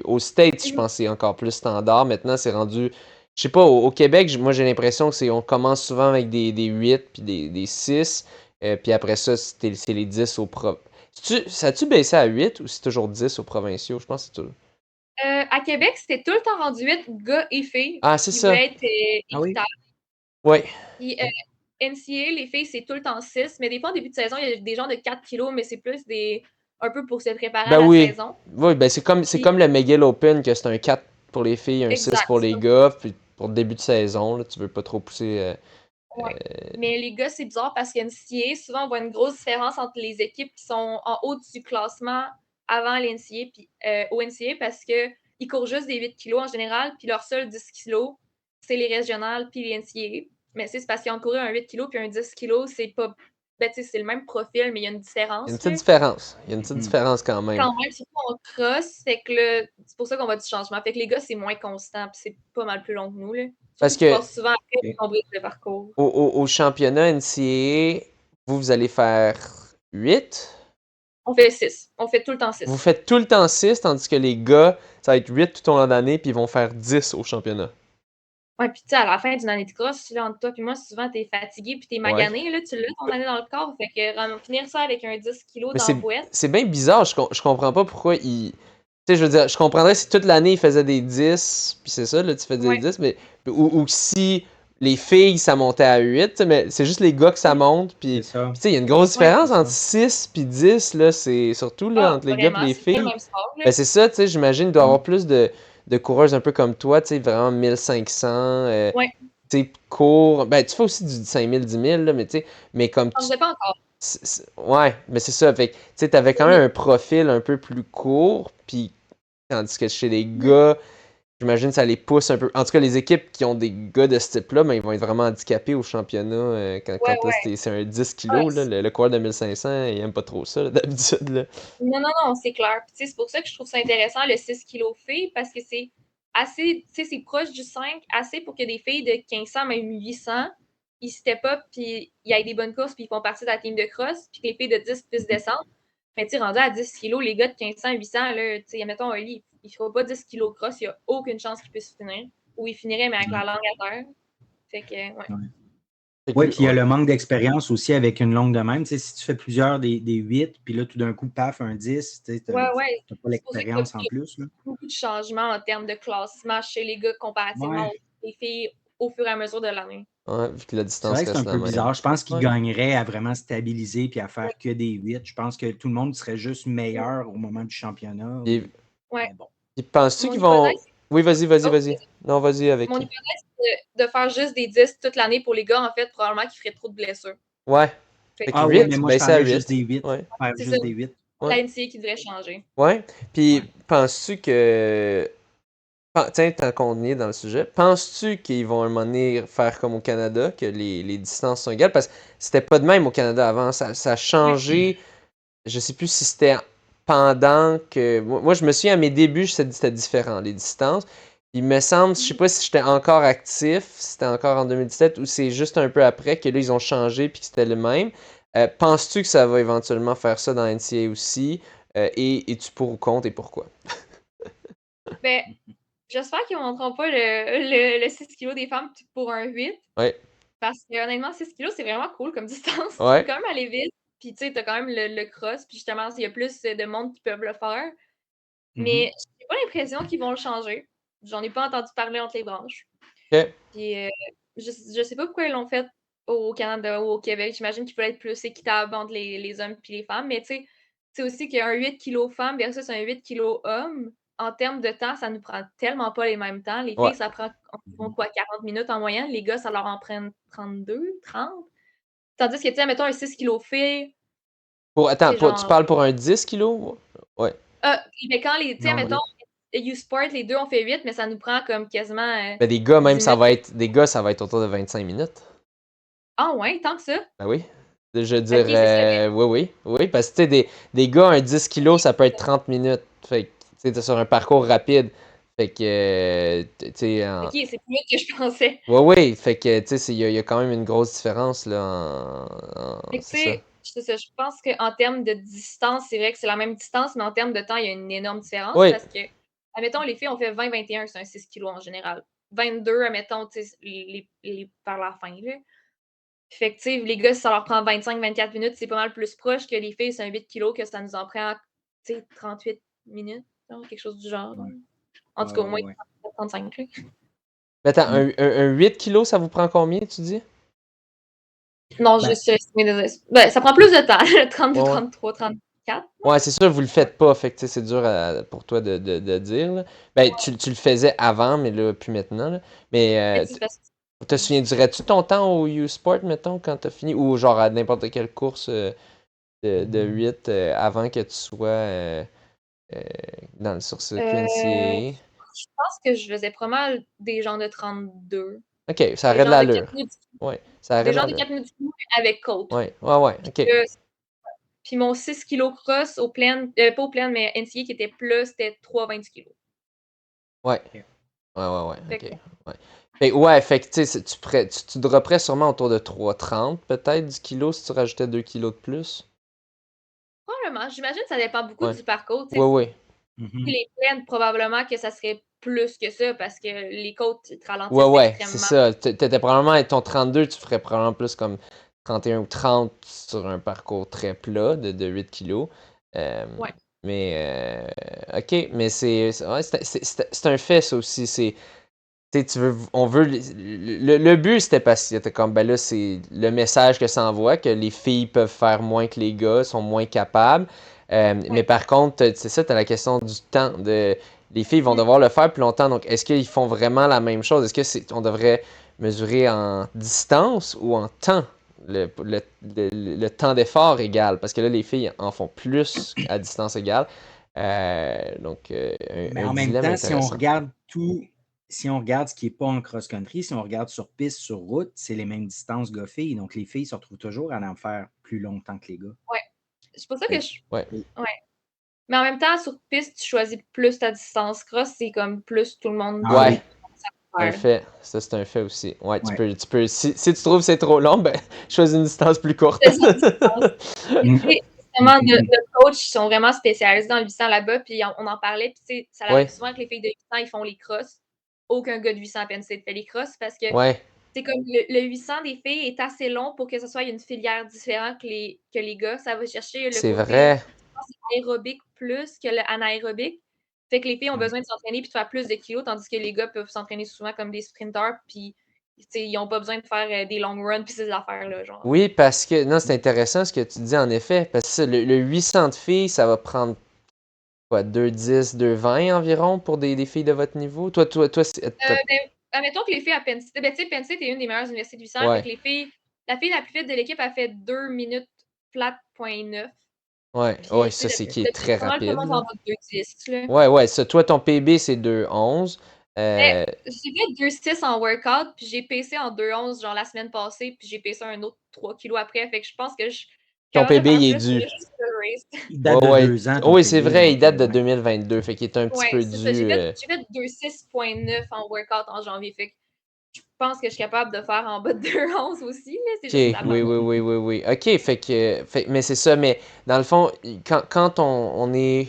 au States, je Mhm. pense que c'est encore plus standard. Maintenant, c'est rendu. Je sais pas, au Québec, moi j'ai l'impression que on commence souvent avec des 8 puis des 6. Puis après ça, c'est les 10 au pro. Ça a-tu baissé à 8 ou c'est toujours 10 aux provinciaux? Je pense que c'est tout. À Québec, c'était tout le temps rendu 8 gars et filles Ah, c'est qui ça. voulaient être Ah oui? équitables. Ouais. Puis NCA, les filles, c'est tout le temps 6. Mais des fois, en début de saison, il y a des gens de 4 kilos, mais c'est plus un peu pour se préparer à Ben la oui. saison. Oui, ben c'est Puis, comme le McGill Open, que c'est un 4 pour les filles, un 6 exact. pour les gars, puis pour le début de saison, là, tu veux pas trop pousser. Ouais. Mais les gars, c'est bizarre parce qu'NCA, souvent, on voit une grosse différence entre les équipes qui sont en haut du classement avant l'NCA puis au NCA parce qu'ils courent juste des 8 kilos en général, puis leur seul 10 kilos, c'est les régionales puis les NCA. Mais c'est parce qu'ils ont couru un 8 kilos puis un 10 kilos, c'est pas. Ben, tu sais, c'est le même profil, mais il y a une Il y a une différence, petite là. différence. Il y a une petite Mhm. différence quand même. Quand même, surtout en cross, fait que là, c'est pour ça qu'on voit du changement. Fait que les gars, c'est moins constant, puis c'est pas mal plus long que nous, là. Parce Surtout qu'ils que passent souvent après qu'on brise le parcours. au championnat NCAA, vous allez faire 8. On fait 6. On fait tout le temps Vous 6. faites tout le temps 6, tandis que les gars, ça va être 8 tout au long de l'année, puis ils vont faire 10 au championnat. Ouais, puis tu sais, à la fin d'une année de cross, là, entre toi et moi, souvent, t'es fatigué puis t'es Ouais. magané, là, tu l'as ton année dans le corps. Fait que finir ça avec un 10 kilos Mais dans la boîte. c'est bien bizarre, je comprends pas pourquoi ils. Tu sais, je veux dire, je comprendrais si toute l'année ils faisaient des 10, puis c'est ça, là, tu fais des Ouais. 10, mais. Ou si les filles, ça montait à 8, mais c'est juste les gars que ça monte. C'est Puis, ça. tu sais, il y a une grosse Ouais. différence C'est entre ça. 6 puis 10, là, c'est surtout là, Ah, entre les gars et vraiment, les c'est pas le filles. même sport, là. Ben, c'est ça, tu sais, j'imagine qu'il doit y avoir Mm. plus de coureuses un peu comme toi, tu sais, vraiment 1500, Ouais, tu sais, court. Ben, tu fais aussi du 5000, 10 000, là, mais tu sais, mais comme j'en faisais pas encore. ouais, mais c'est ça, fait que, tu sais, t'avais quand même un profil un peu plus court, puis tandis que chez les gars, j'imagine que ça les pousse un peu. En tout cas, les équipes qui ont des gars de ce type-là, ben, ils vont être vraiment handicapés au championnat Ouais, là, ouais. c'est un 10 Ah, kilos, là, le coureur de 1500, il aime pas trop ça, là, d'habitude, là. non, non, non, c'est clair. Puis, tu sais, c'est pour ça que je trouve ça intéressant, le 6 kilos filles, parce que c'est assez, tu sais, c'est proche du 5, assez pour que des filles de 1500, même 800, ils step up, puis il y ait des bonnes courses, puis ils font partie de la team de cross, puis que les filles de 10 puissent descendre. Mais tu sais, rendu à 10 kilos, les gars de 1500, 800, là, tu sais, mettons un lit, il ne fera pas 10 kilos cross, il n'y a aucune chance qu'ils puissent finir. Ou il finirait, mais avec la langue à terre. Fait que, ouais. Ouais. Fait que Oui, puis il y a ouais. le manque d'expérience aussi avec une longue de même. Tu sais, si tu fais plusieurs des 8, puis là, tout d'un coup, paf, un 10, tu Ouais, n'as ouais. pas C'est pour ça qu'il y a l'expérience en plus. Là. beaucoup de changements en termes de classement chez les gars comparativement Ouais. aux filles au fur et à mesure de l'année. Ouais, vu que la C'est distance vrai que c'est un reste la peu même. bizarre. Je pense qu'il Ouais. gagnerait à vraiment stabiliser puis à faire que des 8. Je pense que tout le monde serait juste meilleur au moment du championnat. Puis, Ouais. Mais bon. penses-tu Mon qu'ils vont. hypothèse, Oui, vas-y, vas-y, oh, vas-y. Non, vas-y avec. mon hypothèse, c'est de faire juste des 10 toute l'année pour les gars, en fait, probablement qu'ils feraient trop de blessures. Ouais. Fait Fait que que Ah oui, mais 8, moi, je baisser à parlerais juste 8. des 8. Ouais. Faire c'est ça, juste des 8. Ouais. la NCA qui devrait changer. Ouais. Puis, Ouais. penses-tu que. Tiens, tant qu'on y est dans le sujet, penses-tu qu'ils vont à un moment donné faire comme au Canada, que les distances sont égales? Parce que c'était pas de même au Canada avant. Ça a Ouais. changé. Je sais plus si c'était pendant que. Moi, je me souviens à mes débuts, c'était différent, les distances. Il me semble, je sais pas si j'étais encore actif, si c'était encore en 2017 ou c'est juste un peu après que là, ils ont changé puis que c'était le même. Penses-tu que ça va éventuellement faire ça dans NCAA aussi? Et es-tu pour ou contre et pourquoi? Ben, j'espère qu'ils ne montreront pas le 6 kilos des femmes pour un 8. Ouais. Parce que honnêtement, 6 kilos, c'est vraiment cool comme distance. Tu peux Ouais. quand même aller vite. Puis tu sais, t'as quand même le cross. Puis justement, il y a plus de monde qui peuvent le faire. Mhm. Mais j'ai pas l'impression qu'ils vont le changer. J'en ai pas entendu parler entre les branches. Ok. Puis je sais pas pourquoi ils l'ont fait au Canada ou au Québec. J'imagine qu'il fallait être plus équitable entre les hommes et les femmes. Mais tu sais aussi qu'il y a un 8 kg femme versus un 8 kg homme. En termes de temps, ça nous prend tellement pas les mêmes temps. Les Ouais. filles, ça prend environ quoi, 40 minutes en moyenne. Les gars, ça leur en prend 32, 30. Tandis que, tu sais, mettons un 6 kg fille, Attends, c'est tu genre. parles pour un 10 kilos? Ouais. Mais quand tu sais, Non, mettons, 10. U-Sport, les deux, on fait 8, mais ça nous prend comme quasiment Mais des gars, même, 10 minutes. des gars, ça va être autour de 25 minutes. Ah ouais, tant que ça? Ben oui. Je Ok, c'est ça. dirais, oui, parce que tu sais, des gars, un 10 kilos, ça peut être 30 minutes. Fait que, tu sais, t'es sur un parcours rapide. Fait que, tu sais, Ok, c'est plus vite que je pensais. oui, fait que, tu sais, il y a quand même une grosse différence, là, Fait que, tu c'est ça. sais, je pense qu'en termes de distance, c'est vrai que c'est la même distance, mais en termes de temps, il y a une énorme différence Oui, parce que, admettons, les filles, on fait 20-21, c'est un 6 kilos en général. 22, admettons, tu sais, par la fin, là. Fait que, tu sais, les gars, si ça leur prend 25-24 minutes, c'est pas mal plus proche que les filles, c'est un 8 kilos que ça nous en prend, tu sais, 38 minutes, genre, quelque chose du genre. Ouais. En tout cas, au moins Ouais. 35. Là. mais attends, Mm. un 8 kilos, ça vous prend combien, tu dis? Non, Ben, je suis estimé ben, ça prend plus de temps, 32, Ouais, ouais. 33, 34. Ouais, c'est sûr, vous le faites pas, fait que, tu sais, c'est dur pour toi de dire, là. Ben, tu le faisais avant, mais là, plus maintenant, là. Mais, Mais c'est parce que te souviendrais-tu ton temps au U-Sport, mettons, quand t'as fini? Ou genre à n'importe quelle course de 8 avant que tu sois euh, sur ce QNCAA? je pense que je faisais pas mal des gens de 32. Ok, ça Des aurait de gens de 4 l'allure. minutes. Ouais, ça aurait Des de gens de l'allure. 4 minutes avec côte. Ouais, ouais, ok. Puis mon 6 kilos cross au plein, pas au plein, mais NCA qui était plus, c'était 3,20 kilos. Ouais, ok. ouais, Fait que, ok. Ouais, fait que tu sais, tu dropperais sûrement autour de 3,30 peut-être du kilo si tu rajoutais 2 kilos de plus. probablement, j'imagine que ça dépend beaucoup Ouais, du parcours. Tu sais, ouais. Mhm. les plaines, probablement que ça serait plus que ça parce que les côtes te Ouais, ralentissent ouais, c'est extrêmement. ça. T'étais probablement avec ton 32, tu ferais probablement plus comme 31 ou 30 sur un parcours très plat de 8 kilos. Ouais. Ok, mais ouais, c'est un fait, ça aussi. on veut. Le but, c'était parce que c'était comme, ben là, c'est le message que ça envoie, que les filles peuvent faire moins que les gars, sont moins capables. Mais par contre, c'est ça, tu as la question du temps. Les filles vont devoir le faire plus longtemps. Donc, est-ce qu'ils font vraiment la même chose? Est-ce qu'on devrait mesurer en distance ou en temps? Le temps d'effort égal? Parce que là, les filles en font plus à distance égale. Donc, Mais un en même dilemme temps, intéressant. si on regarde ce qui n'est pas en cross-country, si on regarde sur piste, sur route, c'est les mêmes distances gars-filles. Donc, les filles se retrouvent toujours à en faire plus longtemps que les gars. Ouais. C'est pour ça que Ouais. Ouais. Mais en même temps, sur piste, tu choisis plus ta distance. Cross, c'est comme plus tout le monde. Ah Ouais. oui. Un fait. Ça, c'est un fait aussi. Ouais, Ouais. tu peux, si tu trouves que c'est trop long, ben, choisis une distance plus courte. C'est ça, justement, de coachs qui sont vraiment spécialisés dans le 800 là-bas, puis on en parlait, puis tu sais, ça arrive souvent que les filles de 800, ils font les crosses. Aucun gars de 800 à Penn State fait les crosses parce que Ouais, c'est comme le 800 des filles est assez long pour que ce soit une filière différente que les gars. Ça va chercher le c'est côté vrai. aérobique plus que le anaérobique. Fait que les filles ont besoin de s'entraîner puis de faire plus de kilos, tandis que les gars peuvent s'entraîner souvent comme des sprinteurs, puis tu sais, ils n'ont pas besoin de faire des long runs puis ces affaires-là, genre. Oui, parce que, non, c'est intéressant ce que tu dis en effet, parce que le 800 de filles, ça va prendre, quoi, 2,10, 2,20 environ pour des filles de votre niveau? Toi, Admettons que les filles à Penn State, ben, tu sais, Penn State est une des meilleures universités de 800, fait ouais, que la fille la plus vite de l'équipe a fait 2 minutes flat, point 9. ouais, Puis, ouais, tu ça, sais, c'est qui est très pas mal tout le rapide, monde là. en bas de 2,10, là. Ouais, ça, toi, ton PB, c'est 2,11. Mais j'ai fait 2,6 en workout, puis j'ai pacé en 2,11 genre la semaine passée, puis j'ai pacé un autre 3 kilos après. Fait que je pense que je suis Ton capable de PB, faire il est plus que dû. juste le race. Il date de Ouais. 2 ans, Oh, ton oui, c'est PB, vrai, il donc, date de ouais. 2022, fait qu'il est un petit Ouais, peu c'est ça. dû. J'ai fait 2,6.9 en workout en janvier. Fait que je pense que je suis capable de faire en bas de 2,11 aussi, là. C'est juste Ok, la oui. Ok, mais c'est ça, mais dans le fond, quand on est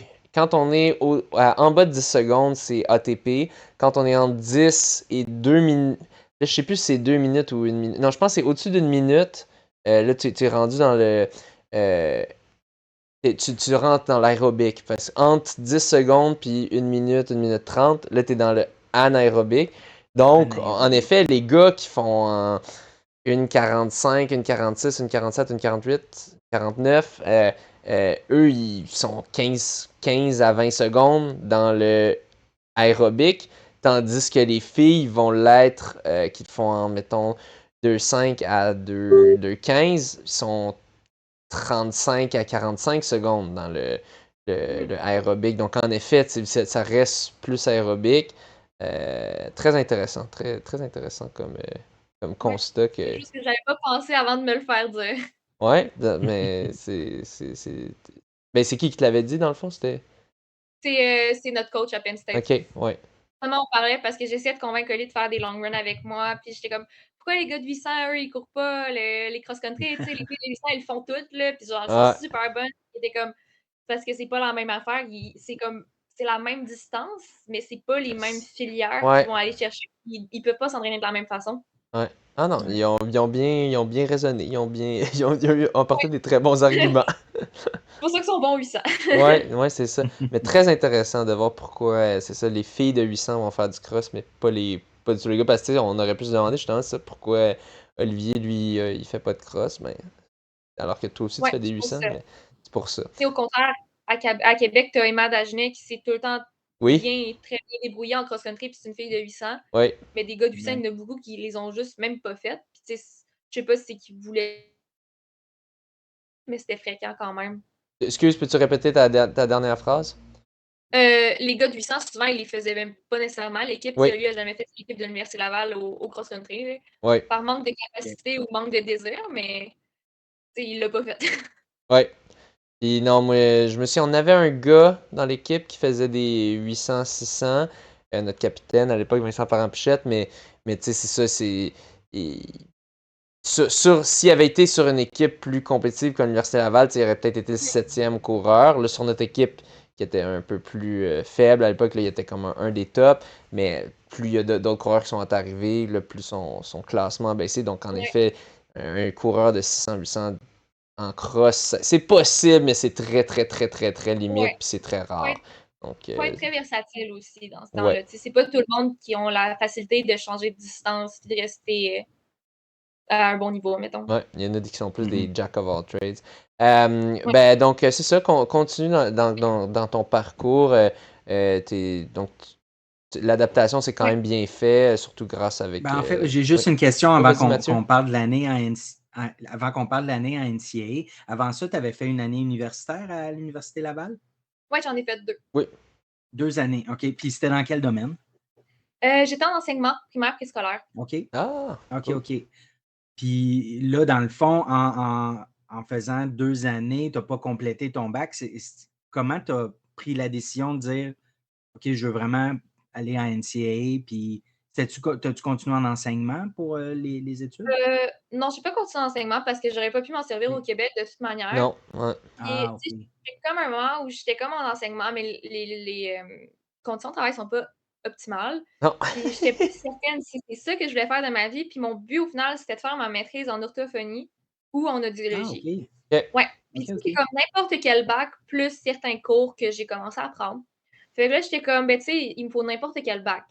en bas de 10 secondes, c'est ATP. Quand on est entre 10 et 2 minutes, là, je sais plus si c'est 2 minutes ou 1 minute. Non, je pense que c'est au-dessus d'une minute. Là, tu es rendu dans le. euh, tu rentres dans l'aérobic. Parce que entre 10 secondes puis 1 minute 30, là, tu es dans le anaérobic. Donc, en effet, les gars qui font une 45, une 46, une 47, une 48, 49, eux, ils sont 15 à 20 secondes dans le aérobic, tandis que les filles vont l'être, qui font, mettons, 2,5 à 2,15, sont 35 à 45 secondes dans le aérobic. Donc, en effet, ça reste plus aérobic. Très intéressant, très intéressant comme constat C'est que. juste que j'avais pas pensé avant de me le faire dire. Ouais, mais Ben, c'est qui te l'avait dit dans le fond? C'était. C'est notre coach à Penn State. Ok, ouais. Vraiment, on parlait parce que j'essayais de convaincre Oli de faire des long runs avec moi. Puis j'étais comme, pourquoi les gars de 800, eux, ils courent pas les cross-country? Tu sais, les filles de 800, ils le font toutes, là. Puis genre, elles sont Ah, super bonnes. C'était comme, parce que c'est pas la même affaire. C'est comme, c'est la même distance, mais c'est pas les mêmes filières qu'ils ouais, vont aller chercher. Ils peuvent pas s'entraîner de la même façon. ouais. Ah non, Ouais. ils ont bien raisonné. Ils ont apporté des très bons arguments. C'est pour ça qu'ils sont bons 800. Ouais, c'est ça. Mais très intéressant de voir pourquoi, c'est ça, les filles de 800 vont faire du cross, mais pas du tout les gars. Parce que, tu sais, on aurait pu se demander justement ça, pourquoi Olivier, lui, il fait pas de cross, mais alors que toi aussi, tu Ouais, fais des je trouve 800, ça. mais c'est pour ça. Au contraire, à Québec, tu as Emma Dagenet qui s'est tout le temps Oui, très bien débrouillée en cross-country, puis c'est une fille de 800. oui. Mais des gars de 800, il y en a beaucoup qui les ont juste même pas faites. Puis, tu sais, je sais pas si c'est qu'ils voulaient, mais c'était fréquent quand même. Excuse, peux-tu répéter ta dernière phrase? Les gars de 800, souvent, ils les faisaient même pas nécessairement. L'équipe, Oui, lui, a jamais fait l'équipe de l'Université Laval au cross-country, là, oui, par manque de capacité ou manque de désir, mais tu sais, il l'a pas fait. oui. Puis non, moi, je me souviens, on avait un gars dans l'équipe qui faisait des 800-600, notre capitaine à l'époque, Vincent Parent-Pichette, mais tu sais, c'est ça, s'il avait été sur une équipe plus compétitive comme l'Université Laval, tu sais, il aurait peut-être été le 7e coureur. Là, sur notre équipe qui était un peu plus faible, à l'époque, là, il était comme un des tops, mais plus il y a d'autres coureurs qui sont arrivés, là, plus son classement a baissé. Donc, en Ouais, effet, un coureur de 600-800 en cross, c'est possible, mais c'est très, très, très, très, très limite, ouais, puis c'est très rare. ouais. Donc, Faut être très versatile aussi dans ce ouais. temps-là. Tu sais, c'est pas tout le monde qui ont la facilité de changer de distance et de rester à un bon niveau, mettons. Ouais, il y en a qui sont plus des Mhm. jack of all trades. Ouais. Ben, donc, c'est ça qu'on continue dans ton parcours. Donc, l'adaptation, c'est quand Ouais. même bien fait, surtout grâce avec. Ben, en fait, j'ai Oui. juste une question Oui, avant vas-y, Mathieu. qu'on parle de l'année avant qu'on parle de l'année à NCAA. Avant ça, tu avais fait une année universitaire à l'Université Laval? Ouais, j'en ai fait 2. Oui. 2 années, OK. Puis c'était dans quel domaine? J'étais en enseignement primaire préscolaire. OK. Ah, OK, cool. OK. Puis là, dans le fond, en faisant 2 années, tu n'as pas complété ton bac. Comment tu as pris la décision de dire OK, je veux vraiment aller à NCAA? Puis t'as-tu continué en enseignement pour les études? Non, j'ai pas continué en enseignement parce que j'aurais pas pu m'en servir au OK. Québec de toute manière. Non, ouais. Puis, Ah, tu sais, OK. j'ai comme un moment où j'étais comme en enseignement, mais les conditions de travail sont pas optimales. Non. Puis j'étais pas certaine si c'est ça que je voulais faire de ma vie. Puis mon but au final, c'était de faire ma maîtrise en orthophonie ou en Ah, audiologie. OK. Ok. Ouais. Puis OK, c'est OK. comme n'importe quel bac plus certains cours que j'ai commencé à prendre. Fait que là, j'étais comme, ben, tu sais, il me faut n'importe quel bac.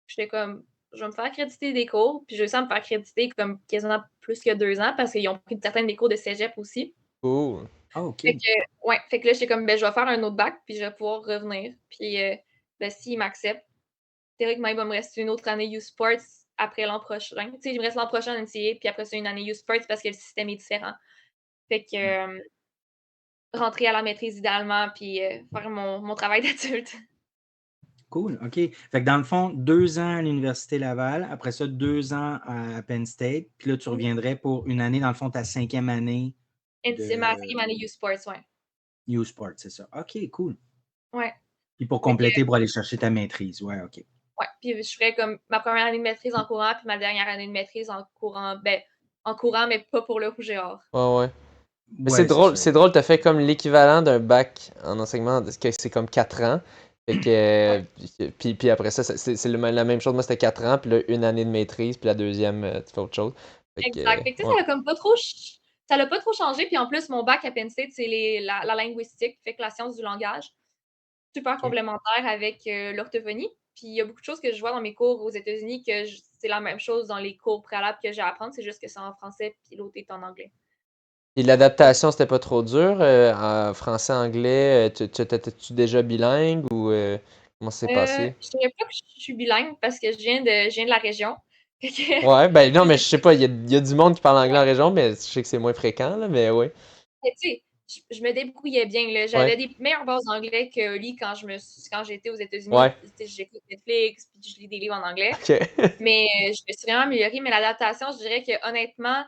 J'étais comme, je vais me faire créditer des cours, puis j'ai réussi à me faire créditer comme quasiment plus que 2 ans parce qu'ils ont pris certains des cours de cégep aussi. Cool. Ah, OK. Fait que, ouais, fait que là, j'étais comme, ben, je vais faire un autre bac, puis je vais pouvoir revenir. Puis, ben, s'ils m'acceptent, théoriquement, il va me rester une autre année U-Sports après l'an prochain. Tu sais, il me reste l'an prochain en NCAA, puis après ça, une année U-Sports parce que le système est différent. Fait que, rentrer à la maîtrise idéalement, puis faire mon travail d'adulte. Cool, OK. Fait que dans le fond, 2 ans à l'Université Laval, après ça, 2 ans à Penn State, puis là, tu reviendrais pour une année, dans le fond, ta 5e année Et c'est ma de 5e année U-Sports, ouais. U-Sport, c'est ça. OK, cool. Ouais. Puis pour Fait que, compléter, pour aller chercher ta maîtrise. Ouais, OK. ouais. Puis je ferais comme ma première année de maîtrise en courant, puis ma dernière année de maîtrise en courant, ben, en courant, mais pas pour le rouge et or. Ouais, ouais. Mais Ouais, c'est ça. c'est drôle, t'as fait comme l'équivalent d'un bac en enseignement, que c'est comme 4 ans. Fait que, Ouais. puis après ça, c'est la même chose. Moi, c'était 4 ans, puis là, une année de maîtrise, puis la deuxième, tu fais autre chose. Fait que, Exact. Fait que, tu sais, ouais. ça l'a comme pas trop ça l'a pas trop changé. Puis en plus, mon bac à Penn State, c'est la linguistique, fait que la science du langage. Super OK. complémentaire avec l'orthophonie. Puis il y a beaucoup de choses que je vois dans mes cours aux États-Unis que c'est la même chose dans les cours préalables que j'ai à apprendre. C'est juste que c'est en français, puis l'autre est en anglais. Et l'adaptation, c'était pas trop dur, en français-anglais, t'étais-tu déjà bilingue ou comment ça s'est passé? Je dirais pas que je suis bilingue parce que je viens de la région. Fait que Ouais, ben non, mais je c'est sais pas, il y a du monde qui parle anglais en région, mais je sais que c'est moins fréquent, là, mais ouais. mais tu sais, je me débrouillais bien, là. Ouais, J'avais des meilleures bases d'anglais que Oli quand j'étais aux États-Unis. ouais, Tu sais, j'écoute Netflix, puis je lis des livres en anglais. ok. Mais je me suis vraiment améliorée. Mais l'adaptation, je dirais que honnêtement,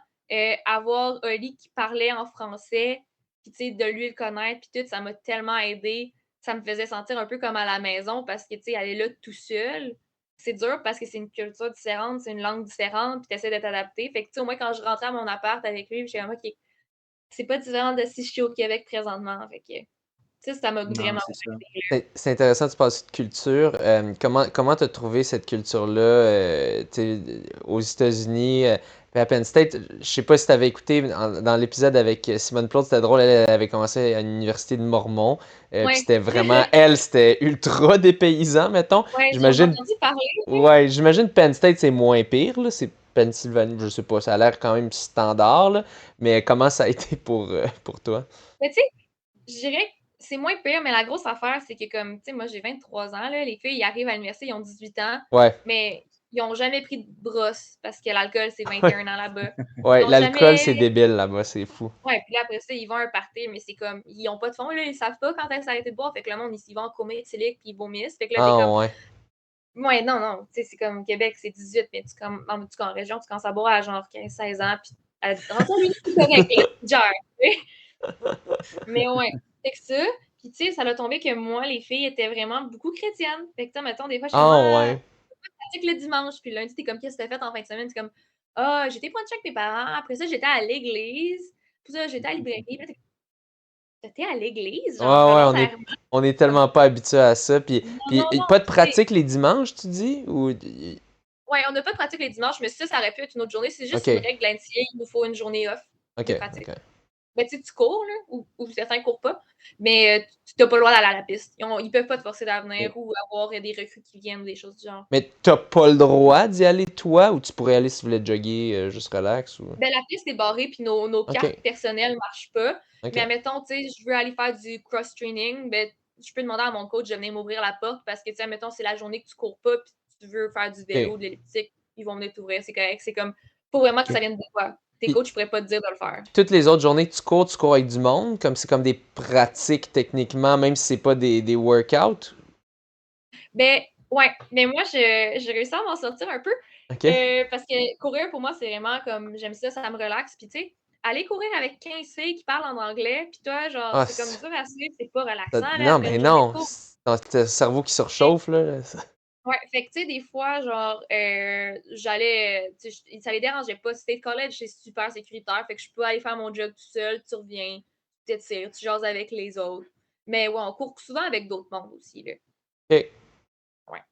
avoir Oli qui parlait en français, puis tu sais, de lui le connaître, puis tout, ça m'a tellement aidée. Ça me faisait sentir un peu comme à la maison parce que tu sais, elle est là tout seule. C'est dur parce que c'est une culture différente, c'est une langue différente, puis tu essaies d'être adapté. Fait que tu sais, au moins quand je rentrais à mon appart avec lui, j'étais comme OK, c'est pas différent de si je suis au Québec présentement. Fait que ça m'a Non, vraiment c'est ça. C'est intéressant, tu parles de culture. Comment tu as trouvé cette culture-là tu sais, aux États-Unis? Puis à Penn State, je sais pas si tu avais écouté dans l'épisode avec Simone Plaude, c'était drôle, elle avait commencé à l'université de Mormon. Puis Ouais. c'était vraiment, elle, c'était ultra dépaysant, mettons. Ouais, j'en ai J'imagine, entendu parler. ouais, j'imagine Penn State, c'est moins pire, là. C'est Pennsylvanie, je sais pas, ça a l'air quand même standard, là. Mais comment ça a été pour toi? Mais tu sais, je dirais que c'est moins pire, mais la grosse affaire, c'est que comme, tu sais, moi, j'ai 23 ans, là, les filles, ils arrivent à l'université, ils ont 18 ans, Ouais. mais ils ont jamais pris de brosse parce que l'alcool, c'est 21 ans là-bas. Ouais, Ils ont l'alcool, jamais c'est débile là-bas, c'est fou. ouais, puis là, après ça, ils vont à un party, mais c'est comme ils ont pas de fond, là, ils savent pas quand est-ce s'arrêter de boire, fait que le monde, ils vont en coma éthylique, puis ils vomissent. Fait que là, t'es Ah comme ouais. ouais, non, non, tu sais, c'est comme au Québec, c'est 18, mais en tout cas, en région, tu commences à boire à genre 15-16 ans, puis rendu à l'uni, c'est correct, là, tu gères, tu sais. Mais ouais, fait que ça, puis tu sais, ça a tombé que moi, les filles étaient vraiment beaucoup chrétiennes. Fait que, tu sais, mettons, des fois, je suis comme, Ah ah, ouais. pratique le dimanche, puis lundi, t'es comme, qu'est-ce que t'as fait en fin de semaine? C'est comme, ah, j'étais bruncher avec mes parents, après ça, j'étais à l'église, puis ça, j'étais à la librairie. Puis là, t'étais à l'église, Ouais, genre, ouais, volontairement? on est Comme, tellement pas habitué à ça. Puis, non, puis non, non, pas de tu sais, pratique les dimanches, tu dis? Ou... ouais, on n'a pas de pratique les dimanches, mais ça aurait pu être une autre journée. C'est juste une Ok, règle de l'NCA, il nous faut une journée off ok, de pratique. ok. Ben, tu cours, là, ou certains courent pas, mais tu n'as pas le droit d'aller à la piste. Ils peuvent pas te forcer à venir ou avoir des recrues qui viennent ou des choses du genre. Mais t'as pas le droit d'y aller, toi, ou tu pourrais aller si tu voulais jogger juste relax? Ou... Ben, la piste est barrée, puis nos cartes personnelles ne marchent pas. Mais admettons, tu sais, je veux aller faire du cross-training, ben, je peux demander à mon coach de venir m'ouvrir la porte parce que, tu sais, admettons, c'est la journée que tu cours pas, puis tu veux faire du vélo, de l'elliptique, ils vont venir t'ouvrir, c'est correct. C'est comme, faut vraiment que ça vienne de toi. Tes coachs, je pourrais pas te dire de le faire. Toutes les autres journées que tu cours avec du monde, comme c'est comme des pratiques techniquement, même si c'est pas des workouts? Ben, ouais. Mais moi, j'ai réussi à m'en sortir un peu. Parce que courir, pour moi, c'est vraiment comme, j'aime ça, ça me relaxe. Puis, tu sais, aller courir avec 15 filles qui parlent en anglais, puis toi, genre, c'est comme dur à suivre, c'est pas relaxant. Là, non, mais non. C'est ton cerveau qui surchauffe, là. Ouais, fait que, tu sais, des fois, genre, j'allais, ça les dérangeait pas. State College, c'est super sécuritaire, fait que je peux aller faire mon jog tout seul, tu reviens, tu t'étires, tu jases avec les autres. Mais ouais, on court souvent avec d'autres mondes aussi, là. OK. Ouais.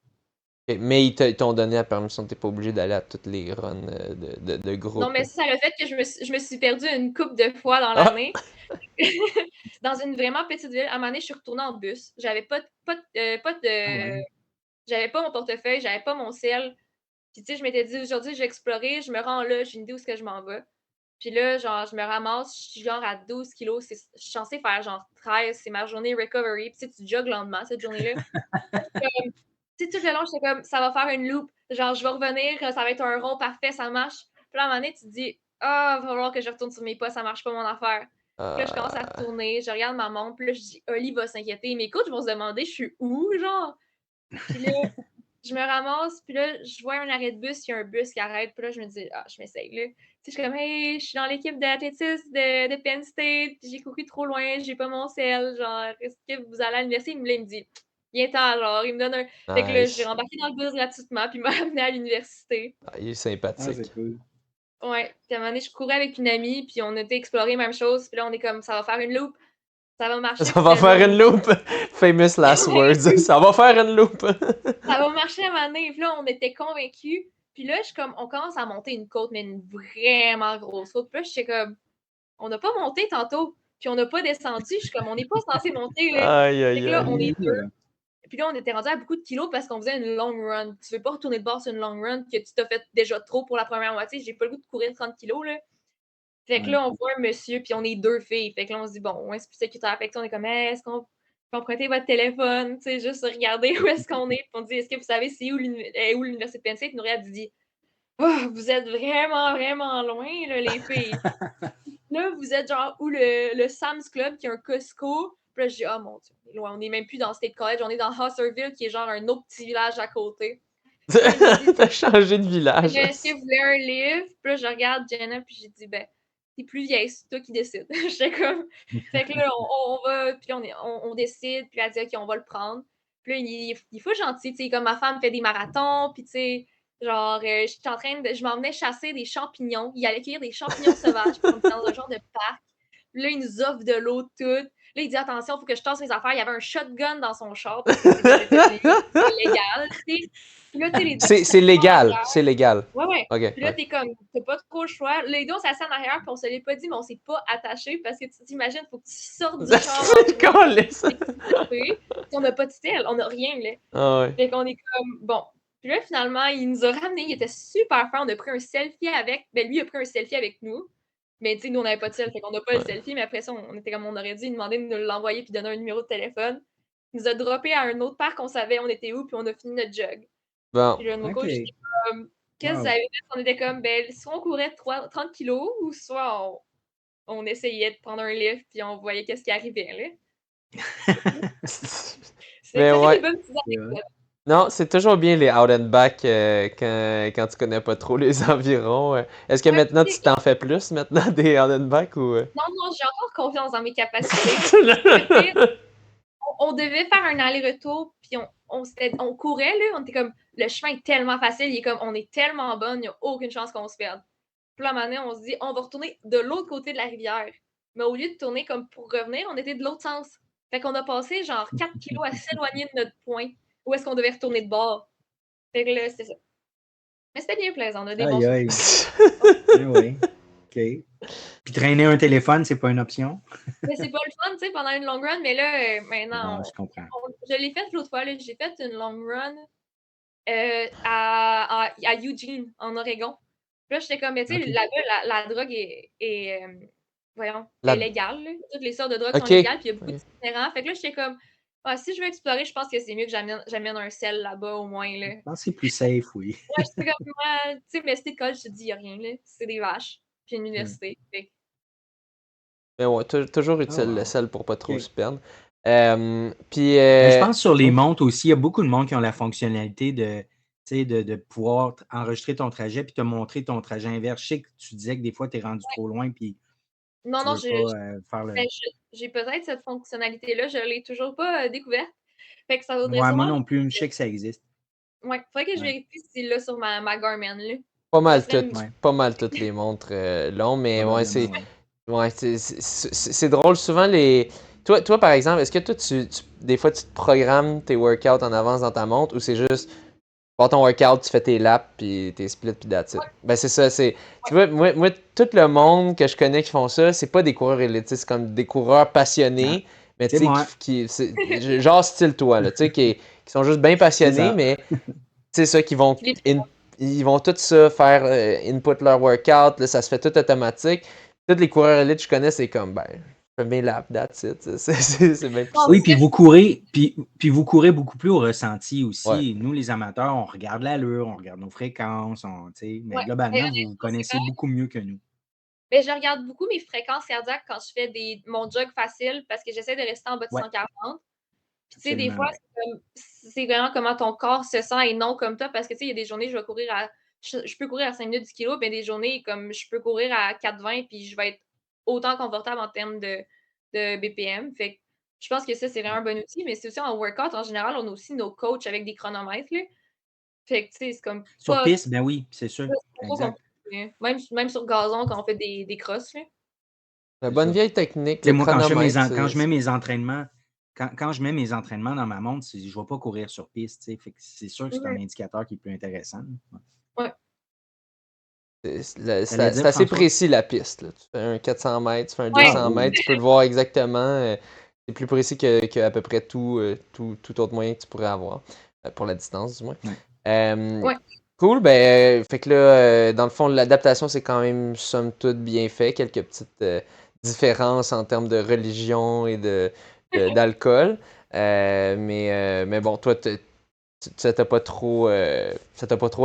Okay. Mais ils t'ont donné la permission, t'es pas obligé d'aller à toutes les runs de groupe. Non, mais ça, le fait que je me suis perdue une couple de fois dans l'année. Dans une vraiment petite ville. À un moment donné, je suis retournée en bus. J'avais j'avais pas mon portefeuille, j'avais pas mon sel. Puis, tu sais, je m'étais dit, aujourd'hui, j'ai exploré, je me rends là, j'ai une idée où est-ce que je m'en vais. Puis là, genre, je me ramasse, je suis genre à 12 kilos. Je suis censée faire genre 13. C'est ma journée recovery. Puis, tu sais, tu jogues lentement cette journée-là. Tu sais, tout le long, j'étais comme, ça va faire une loupe. Genre, je vais revenir, ça va être un rond parfait, ça marche. Puis là, à un moment donné, tu te dis, ah, il va falloir que je retourne sur mes pas, ça marche pas mon affaire. Puis là, je commence à retourner, je regarde ma montre, puis là, je dis, Oli va s'inquiéter. Mes coachs vont se demander, je suis où, genre? Puis là, je me ramasse, puis là, je vois un arrêt de bus, il y a un bus qui arrête, puis là, je me dis, ah, je m'essaye, là. Tu sais, je suis comme, hey, je suis dans l'équipe d'athlétisme de Penn State, j'ai couru trop loin, j'ai pas mon sel, genre, est-ce que vous allez à l'université? Il me dit, viens-t'en, genre, il me donne un. Fait que là, j'ai embarqué dans le bus gratuitement, puis il m'a amené à l'université. Ah, il est sympathique. Ah, c'est cool. Ouais, puis à un moment donné, je courais avec une amie, puis on était explorer même chose, puis là, on est comme, ça va faire une loupe, ça va marcher. Ça va faire une loupe! Famous last words. Ça va faire une loupe! Ça va marcher à un moment donné, puis là, on était convaincus. Puis là, on commence à monter une côte, mais une vraiment grosse côte. Puis là, je suis comme, on n'a pas monté tantôt, puis on n'a pas descendu. Je suis comme, on n'est pas censé monter, là. Aïe, aïe, Fait que là, on aïe. est deux. Puis là, on était rendu à beaucoup de kilos parce qu'on faisait une long run. Tu veux pas retourner de bord sur une long run que tu t'as fait déjà trop pour la première moitié. J'ai pas le goût de courir 30 kilos, là. Fait que là, on voit un monsieur, puis on est deux filles. Fait que là, on se dit, bon, ouais, c'est plus sécuritaire. Fait que on est comme, est-ce qu'on peut emprunter votre téléphone, tu sais, juste regarder où est-ce qu'on est. Puis on dit, est-ce que vous savez c'est où l'université de Penn State? Nouria dit, oh, vous êtes vraiment, vraiment loin, là, les filles. Là, vous êtes genre où le Sam's Club, qui est un Costco. Puis là, je dis, oh mon Dieu, on est loin. On n'est même plus dans State College, on est dans Husserville, qui est genre un autre petit village à côté. T'as changé de village. Est-ce que vous voulez un livre? Puis là, je regarde Jenna, puis j'ai dit, ben, t'es plus vieille, c'est toi qui décides. J'étais comme. Fait que là, on va, puis on décide, puis elle dit, OK, on va le prendre. Puis là, il faut gentil, tu sais, comme ma femme fait des marathons, puis tu sais, genre, je m'en venais chasser des champignons. Il allait cueillir des champignons sauvages, puis on était dans un genre de parc. Puis là, il nous offre de l'eau toute. Là, il dit, attention, il faut que je tasse mes affaires. Il y avait un shotgun dans son char, parce que c'est des États-Unis, c'est légal, tu sais. Puis là, tu sais, c'est légal, c'est légal. Ouais, ouais. Okay, puis là, t'es comme, t'as pas trop le choix. Les deux, on s'assit en arrière, puis on se l'est pas dit, mais on s'est pas attaché parce que tu t'imagines, faut que tu sortes du char. On n'a pas de style, on n'a rien, là. Ah ouais. Fait qu'on est comme, bon. Puis là, finalement, il nous a ramenés, il était super fin. On a pris un selfie avec. Ben, lui, il a pris un selfie avec nous. Mais, tu sais, nous, on n'avait pas de selfie, fait qu'on n'a pas le selfie. Mais après ça, on était comme, on aurait dû lui demander de nous l'envoyer puis donner un numéro de téléphone. Il nous a droppé à un autre parc, on savait on était où, puis on a fini notre jog. Bon. Puis là, nos coachs, qu'est-ce que ça avait fait? On était comme, ben, soit on courait 30 kilos, ou soit on essayait de prendre un lift, puis on voyait qu'est-ce qui arrivait, là. Mais ouais. Des bonnes petites anecdotes. Non, c'est toujours bien les out and back quand tu connais pas trop les environs. Est-ce que maintenant tu t'en fais plus maintenant des out and back ou Non, j'ai encore confiance dans mes capacités. On devait faire un aller-retour, puis on courait, là, on était comme, le chemin est tellement facile, on est tellement bonne, il n'y a aucune chance qu'on se perde. Puis là, à un moment donné, on se dit, on va retourner de l'autre côté de la rivière. Mais au lieu de tourner comme pour revenir, on était de l'autre sens. Fait qu'on a passé genre 4 kilos à s'éloigner de notre point. Où est-ce qu'on devait retourner de bord? Fait que là, c'était ça. Mais c'était bien plaisant, on a des bons oui. OK. Puis traîner un téléphone, c'est pas une option? Mais c'est pas le fun, tu sais, pendant une long run, mais là, maintenant, Non, je comprends. je l'ai fait l'autre fois, là. J'ai fait une long run à Eugene, en Oregon. Puis là, j'étais comme, mais tu sais, OK. là-bas, la drogue est voyons, est La... légale, là. Toutes les sortes de drogues sont Ok. légales, puis il y a beaucoup Ok. d'itinérants. Fait que là, j'étais comme, ah, si je veux explorer, je pense que c'est mieux que j'amène un sel là-bas, au moins, là. Je pense que c'est plus safe, oui. Ouais, j'étais comme, ouais, tu sais, mais cette école, je te dis, il y a rien, là. C'est des vaches, puis une Mm. université. Fait que, Mais ouais, toujours Oh, utile le wow. sel pour pas trop OK. se perdre. Puis, Mais je pense sur les oui. montres aussi, il y a beaucoup de monde qui ont la fonctionnalité de pouvoir enregistrer ton trajet puis te montrer ton trajet inverse. Je sais que tu disais que des fois, tu es rendu trop loin puis non, tu non, veux pas faire le. ben, j'ai peut-être cette fonctionnalité-là, je l'ai toujours pas découverte. Fait que ça vaudrait Ouais, moi sûrement le non plus, je coup. sais que ça existe. Ouais, faudrait que je Ouais, vérifie si c'est là sur ma Garmin, là. Ça serait une. ouais, Pas mal toutes les montres longs, mais ouais, probablement, oui. c'est drôle. Souvent, Toi, par exemple, est-ce que toi, des fois, tu te programmes tes workouts en avance dans ta montre ou c'est juste, pour ton workout, tu fais tes laps, puis tes splits, puis that's it? Ouais, Ben, c'est ça. Tu ouais, vois, moi, tout le monde que je connais qui font ça, c'est pas des coureurs élites, c'est comme des coureurs Ah, passionnés, mais tu c'est sais, moi, genre style toi, là, tu sais, qui sont juste bien c'est passionnés, ça. mais c'est ça, je l'ai. ils vont tout ça faire input leur workout, là, ça se fait tout automatique. Tous les coureurs élites que je connais, c'est comme, ben, je fais mes laps, that's it. C'est bien plus Non, Oui, simple. puis c'est ça, vous courez, puis vous courez beaucoup plus au ressenti Ouais. aussi. Nous, les amateurs, on regarde l'allure, on regarde nos fréquences, mais ouais. globalement, vous vous Honnêtement, c'est connaissez correct. beaucoup mieux que nous. Mais je regarde beaucoup mes fréquences cardiaques quand je fais mon jog facile parce que j'essaie de rester en bas de Ouais, 140. Puis tu sais, des absolument, fois, ouais. c'est vraiment comment ton corps se sent et non comme toi. Parce que tu sais, il y a des journées, je vais courir à. Je peux courir à 5 minutes du kilo, mais des journées comme je peux courir à 4,20 puis je vais être autant confortable en termes de BPM. Fait que je pense que ça, c'est vraiment un bon outil. Mais c'est aussi en workout, en général, on a aussi nos coachs avec des chronomètres, là. Fait que tu sais, c'est comme Sur pas, piste, ben oui, c'est sûr. pas trop Exact. compliqué, hein. Même sur gazon, quand on fait des crosses, là. La C'est bonne ça. vieille technique, Tu sais, le moi, chronomètre, quand je mets mes entraînements, quand je mets mes entraînements dans ma montre, je ne vais pas courir sur piste. Tu sais. Fait que c'est sûr que c'est un Ouais. indicateur qui est plus intéressant. Ouais. Ouais. T'allais C'est dire, assez François? précis la piste, là. Tu fais un 400 mètres, tu fais un Ouais. Ah 200 oui, mètres, tu peux le voir exactement. C'est plus précis que à peu près tout autre moyen que tu pourrais avoir, pour la distance du moins. oui. Euh, Ouais. cool, ben, fait que là, dans le fond, l'adaptation, c'est quand même, somme toute, bien fait. Quelques petites différences en termes de religion et d'alcool. Mais bon, toi, ça t'a pas trop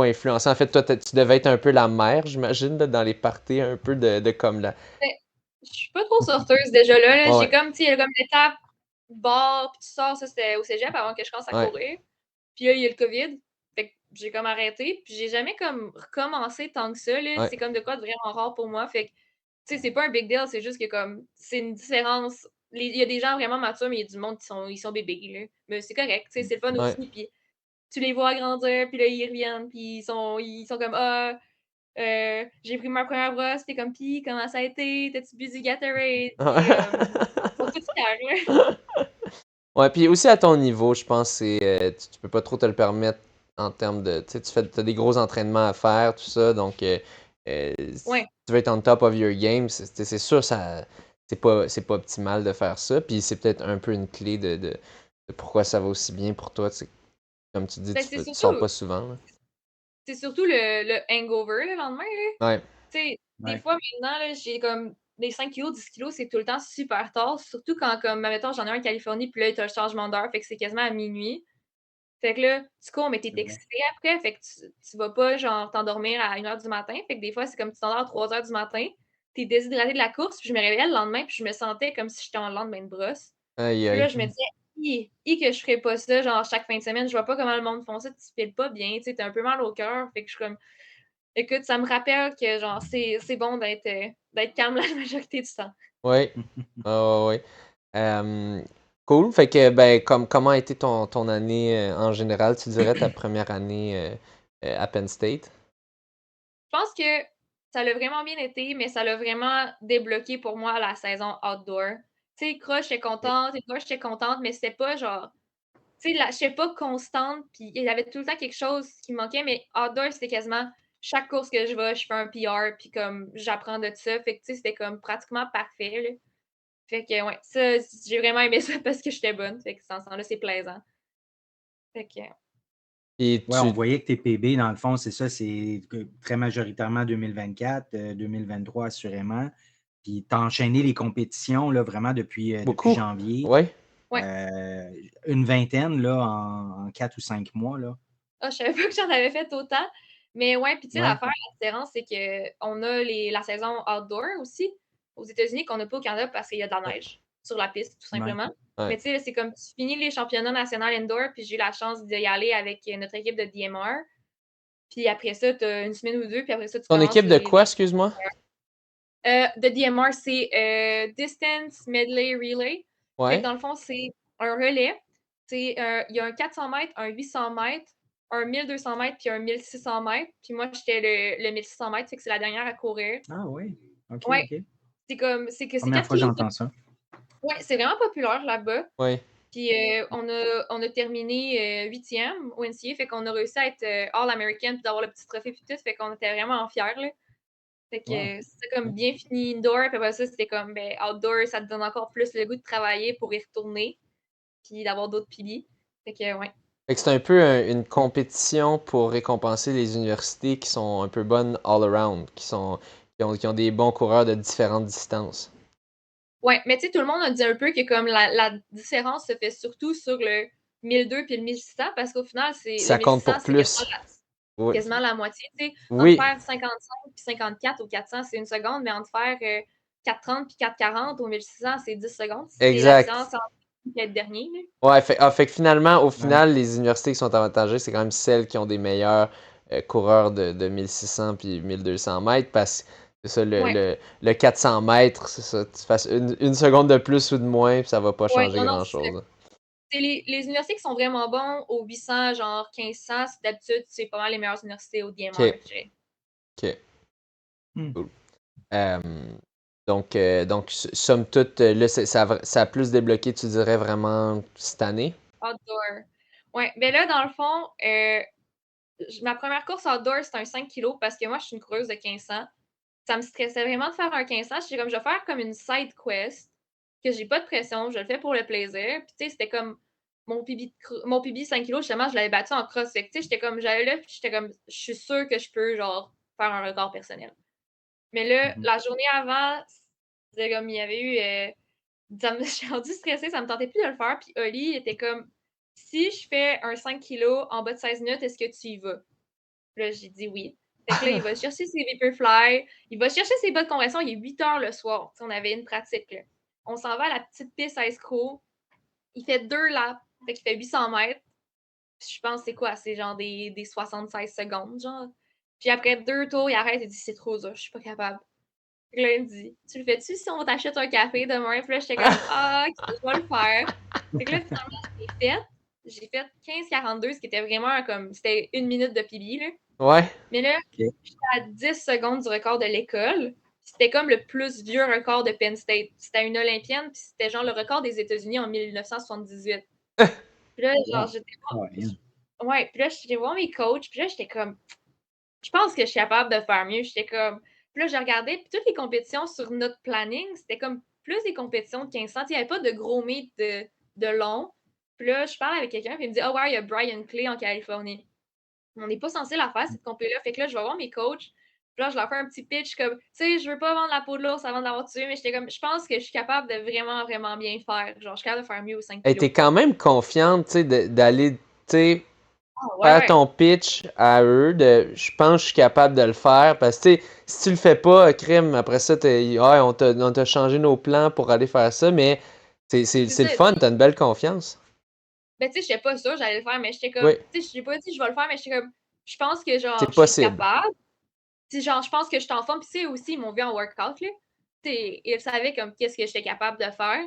influencé. En fait, toi, tu devais être un peu la mère, j'imagine, là, dans les parties, un peu de comme là. Mais je suis pas trop sorteuse déjà là. J'ai Ouais, comme, tu sais, il y a comme l'étape bar, puis tu sors, ça c'était au cégep avant que je commence à ouais, courir. Puis là, il y a le COVID. Fait que j'ai comme arrêté. Puis j'ai jamais comme recommencé tant que ça, là. ouais, C'est comme de quoi de vraiment rare pour moi. Fait que, tu sais, c'est pas un big deal, c'est juste que comme, c'est une différence. Il y a des gens vraiment matures, mais il y a du monde ils sont bébés, là. Mais c'est correct, tu sais, c'est le fun ouais. aussi. Puis tu les vois grandir, puis là, ils reviennent, puis ils sont comme, ah. J'ai pris ma première brosse, t'es comme: «Pis comment ça a été? T'as-tu bu du Gatorade?» Puis, ils sont tous fiers, là. Ouais, puis aussi à ton niveau, je pense, tu peux pas trop te le permettre en termes de, tu sais, t'as des gros entraînements à faire, tout ça, donc si Ouais. tu veux être on top of your game, c'est sûr, c'est pas optimal de faire ça, puis c'est peut-être un peu une clé de pourquoi ça va aussi bien pour toi, tu sais, comme tu dis, Ben, tu sors pas souvent, là. c'est surtout le hangover le lendemain, là. Ouais, Tu sais, des Ouais. fois maintenant, là, j'ai comme des 5 kilos, 10 kilos, c'est tout le temps super tard, surtout quand comme, admettons, j'en ai un en Californie, puis là, tu as le changement d'heure, fait que c'est quasiment à minuit. Fait que là, tu cours, mais tu es C'est vrai. excité après, fait que tu vas pas, genre, t'endormir à 1 heure du matin. Fait que des fois, c'est comme tu t'endors à 3 heures du matin, tu es déshydraté de la course, puis je me réveillais le lendemain, puis je me sentais comme si j'étais en lendemain de brosse. aïe, Puis là, aïe. je me disais: Que je ferais pas ça, genre, chaque fin de semaine. Je vois pas comment le monde font ça, tu files pas bien, tu sais, tu un peu mal au cœur. Fait que je suis comme, écoute, ça me rappelle que, genre, c'est bon d'être calme la majorité du temps. Ouais, ouais, ouais. Cool. Fait que, ben, comment a été ton année en général, tu dirais, ta première année à Penn State? Je pense que ça l'a vraiment bien été, mais ça l'a vraiment débloqué pour moi la saison outdoor. Tu sais, croche, j'étais Ok. contente, et croche, j'étais contente, mais c'était pas genre, tu sais, j'étais pas constante, puis il y avait tout le temps quelque chose qui me manquait, mais outdoor, c'était quasiment chaque course que je vais, je fais un PR, puis comme j'apprends de ça. Fait que, tu sais, c'était comme pratiquement parfait, là. Fait que, ouais, ça, j'ai vraiment aimé ça parce que j'étais bonne. Fait que, sans ça, là, c'est plaisant. Fait que, Et Ouais, on tu. voyait que tes PB, dans le fond, c'est ça, c'est très majoritairement 2024, 2023 assurément. Puis tu as enchaîné les compétitions là, vraiment depuis Beaucoup. janvier. Ouais. ouais. Une vingtaine là, en 4 ou 5 mois. Là. Ah, je savais pas que j'en avais fait autant. Mais ouais, puis tu sais, Ouais. l'affaire, la différence, c'est qu'on a la saison outdoor aussi aux États-Unis qu'on n'a pas au Canada parce qu'il y a de la neige sur la piste, tout Ouais. simplement. Ouais. Mais tu sais, c'est comme tu finis les championnats nationaux indoor, puis j'ai eu la chance d'y aller avec notre équipe de DMR. Puis après ça, tu as une semaine ou deux, puis après ça, tu Ton commences équipe de quoi, excuse-moi? de DMR, c'est Distance Medley Relay. Fait que Ouais. dans le fond, c'est un relais. Il y a un 400 mètres, un 800 mètres, un 1200 mètres, puis un 1600 mètres. Puis moi, j'étais le 1600 mètres, fait que c'est la dernière à courir. Ah oui. OK, Ouais, OK. c'est comme, c'est que c'est Première 4 fois que kilomètres. j'entends ça. Ouais, c'est vraiment populaire là-bas. Ouais. Puis on a terminé 8e au NCA, fait qu'on a réussi à être All-American, puis d'avoir le petit trophée, puis tout. Fait qu'on était vraiment fiers, là. Fait que Wow. c'était comme bien fini indoor, puis après ça, c'était comme ben, outdoor, ça te donne encore plus le goût de travailler pour y retourner, puis d'avoir d'autres piliers. Fait que ouais. Fait que c'est un peu une compétition pour récompenser les universités qui sont un peu bonnes all around, qui ont des bons coureurs de différentes distances. Ouais, mais tu sais, tout le monde a dit un peu que comme la différence se fait surtout sur le 1002 puis le 1600, parce qu'au final, le Ça compte 1600, pour c'est plus. Oui. quasiment la moitié. Tu sais, entre Oui, faire 55 puis 54 au 400, c'est une seconde, mais entre faire 430 puis 440 au 1600, c'est 10 secondes. C'est la exact. différence entre le dernier. Là. Ouais, fait que finalement, au Ouais. final, les universités qui sont avantagées, c'est quand même celles qui ont des meilleurs coureurs de 1600 puis 1200 mètres, parce que c'est ça, Ouais. le 400 mètres, c'est ça, tu fasses une seconde de plus ou de moins, puis ça va pas Ouais, changer non, c'est grand-chose. c'est les universités qui sont vraiment bons au 800, genre 1500, d'habitude, c'est pas mal les meilleures universités au DMR, Ok, je dirais. ok, Hmm. cool. Euh, donc, somme toute, là, ça a plus débloqué, tu dirais, vraiment cette année? Outdoor. Ouais, mais là, dans le fond, ma première course outdoor, c'était un 5 kilos parce que moi, je suis une coureuse de 1500. Ça me stressait vraiment de faire un 1500. J'étais comme, je vais faire comme une side quest, que j'ai pas de pression, je le fais pour le plaisir. Puis, tu sais, c'était comme mon PB 5 kilos, justement, je l'avais battu en cross. Fait que, tu sais, j'étais comme, j'allais là, puis j'étais comme, je suis sûre que je peux, genre, faire un record personnel. Mais là, Mhm. la journée avant, c'était comme, il y avait eu. J'étais rendue stressée, ça me tentait plus de le faire. Puis Oli était comme, si je fais un 5 kilos en bas de 16 minutes, est-ce que tu y vas? Puis là, j'ai dit oui. Fait que là, il va chercher ses Vaporfly, il va chercher ses bas de compression, il est 8 heures le soir. T'sais, on avait une pratique, là. On s'en va à la petite piste à escroc. Il fait 2 laps, fait qu'il fait 800 mètres. Puis je pense, c'est quoi? C'est genre des 76 secondes, genre. Puis après 2 tours, il arrête et dit, c'est trop dur, je suis pas capable. Fait que là, il me dit, tu le fais-tu si on t'achète un café demain? Puis là, j'étais comme, ah, ok, je vais le faire. Fait que là, finalement, je l'ai fait. J'ai fait 15,42, ce qui était vraiment comme, c'était 1 minute de pibi, là. Ouais. Mais là, Ok. j'étais à 10 secondes du record de l'école. C'était comme le plus vieux record de Penn State. C'était une Olympienne, puis c'était genre le record des États-Unis en 1978. Puis là, genre, Wow. Ouais. Ouais, puis là, j'étais voir mes coachs, puis là, j'étais comme, je pense que je suis capable de faire mieux. J'étais comme, puis là, j'ai regardé, puis toutes les compétitions sur notre planning, c'était comme plus des compétitions de 1500. Il n'y avait pas de gros meet de long. Puis là, je parle avec quelqu'un, puis il me dit, ah ouais, il y a Brian Clay en Californie. On n'est pas censé la faire, cette compé-là. Fait que là, je vais voir mes coachs. Puis là, je leur fais un petit pitch comme, tu sais, je veux pas vendre la peau de l'ours avant de l'avoir tué, mais j'étais comme, je pense que je suis capable de vraiment, vraiment bien faire. Genre, je suis capable de faire mieux aux 5 Elle kilos. était quand même confiante, tu sais, d'aller, tu sais, Ah, ouais, faire ouais. ton pitch à eux, je pense que je suis capable de le faire, parce que, tu sais, si tu le fais pas, crime, après ça, on t'a changé nos plans pour aller faire ça, mais C'est c'est le ça. fun, t'as une belle confiance. Ben, tu sais, j'étais pas sûre, j'allais le faire, mais j'étais comme, Oui, tu sais, j'ai pas dit je vais le faire, mais j'étais comme, je pense que, genre, c'est je suis possible. capable. Tu sais, genre, je pense que je suis en forme. Puis, tu sais, aussi, ils m'ont vu en workout, là. Tu sais, ils savaient, comme, qu'est-ce que j'étais capable de faire.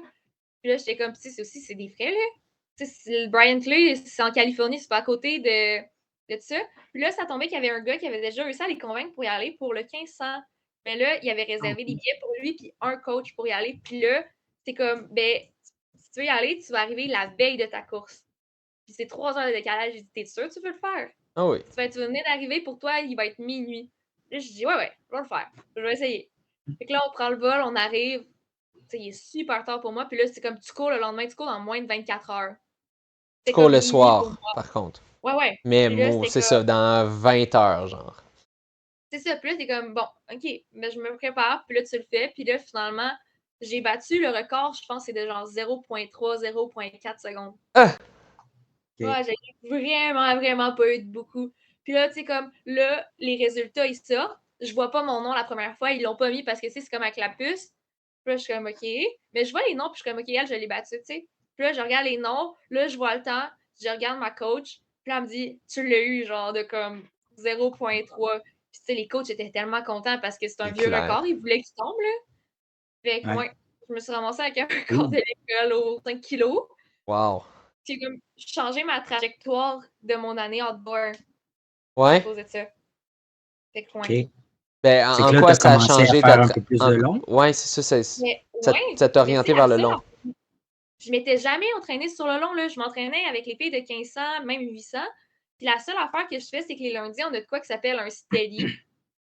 Puis là, j'étais comme, tu sais, c'est des frais, là. Tu sais, le Brian Clay, c'est en Californie, c'est pas à côté de ça. Puis là, ça tombait qu'il y avait un gars qui avait déjà réussi à les convaincre pour y aller pour le 1500. Mais là, il avait réservé des billets pour lui, puis un coach pour y aller. Puis là, c'est comme, ben, si tu veux y aller, tu vas arriver la veille de ta course. puis c'est 3 heures de décalage. J'ai dit, t'es sûr que tu veux le faire? Ah oui. Tu venir d'arriver, pour toi, il va être minuit. Là, je dis, ouais, je vais le faire. Je vais essayer. Fait que là, on prend le vol, on arrive. Il est super tard pour moi. Puis là, c'est comme tu cours le lendemain, tu cours dans moins de 24 heures. Tu C'est cours comme le minuit pour soir, moi. par contre. Ouais. Mais Puis là, moi, c'était c'est comme. ça, dans 20 heures, genre. C'est ça. Puis là, c'est comme, bon, OK, mais je me prépare. Puis là, tu le fais. Puis là, finalement, j'ai battu le record, je pense, c'est de genre 0.3, 0.4 secondes. Ah! Ouais, j'ai vraiment pas eu de beaucoup. Puis là, tu sais, comme là, les résultats, ils sortent. Je vois pas mon nom la première fois. Ils l'ont pas mis parce que c'est comme avec la puce. Puis là, je suis comme, OK. Mais je vois les noms, puis je suis comme, OK, elle, je l'ai battue, tu sais. Puis là, je regarde les noms. Là, je vois le temps. Je regarde ma coach. Puis là, elle me dit, tu l'as eu, genre, de comme 0.3. Puis tu sais, les coachs étaient tellement contents parce que c'est un C'est vieux clair. record. Ils voulaient qu'il tombe, là. Fait que, Ouais. je me suis ramassée avec un record de l'école aux 5 kilos. Wow. J'ai comme changé ma trajectoire de mon année outdoor à Ouais? cause de ça. Fait que, OK. Ben, C'est en que là, quoi t'as ça a commencé à changé faire un peu plus de long. Ouais, c'est ça, Mais ça ouais, t'a mais tu orienté sais, vers le long. je m'étais jamais entraînée sur le long, là. Je m'entraînais avec les filles de 1500, même 800. Puis la seule affaire que je fais, c'est que les lundis, on a de quoi qui s'appelle un steady.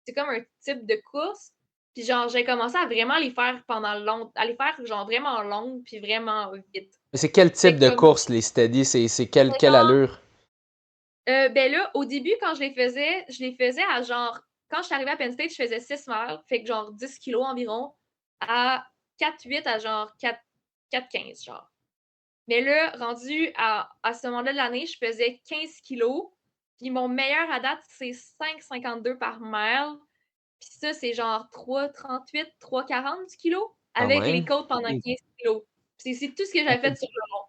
C'est comme un type de course. Puis genre, j'ai commencé à vraiment les faire à les faire genre vraiment longues puis vraiment vite. Mais c'est quel Fait type de comme, course, les steady? C'est quelle genre, allure? ben là, au début, quand je les faisais à genre, quand je suis arrivée à Penn State, je faisais 6 miles, fait que genre 10 kilos environ, à 4,8 à genre 4,15 genre. Mais là, rendu à ce moment-là de l'année, je faisais 15 kilos, puis mon meilleur à date, c'est 5,52 par mile, puis ça, c'est genre 3,38, 3,40 kilos, Quand avec les même. côtes pendant 15 kilos. Puis c'est tout ce que j'avais fait sur le long.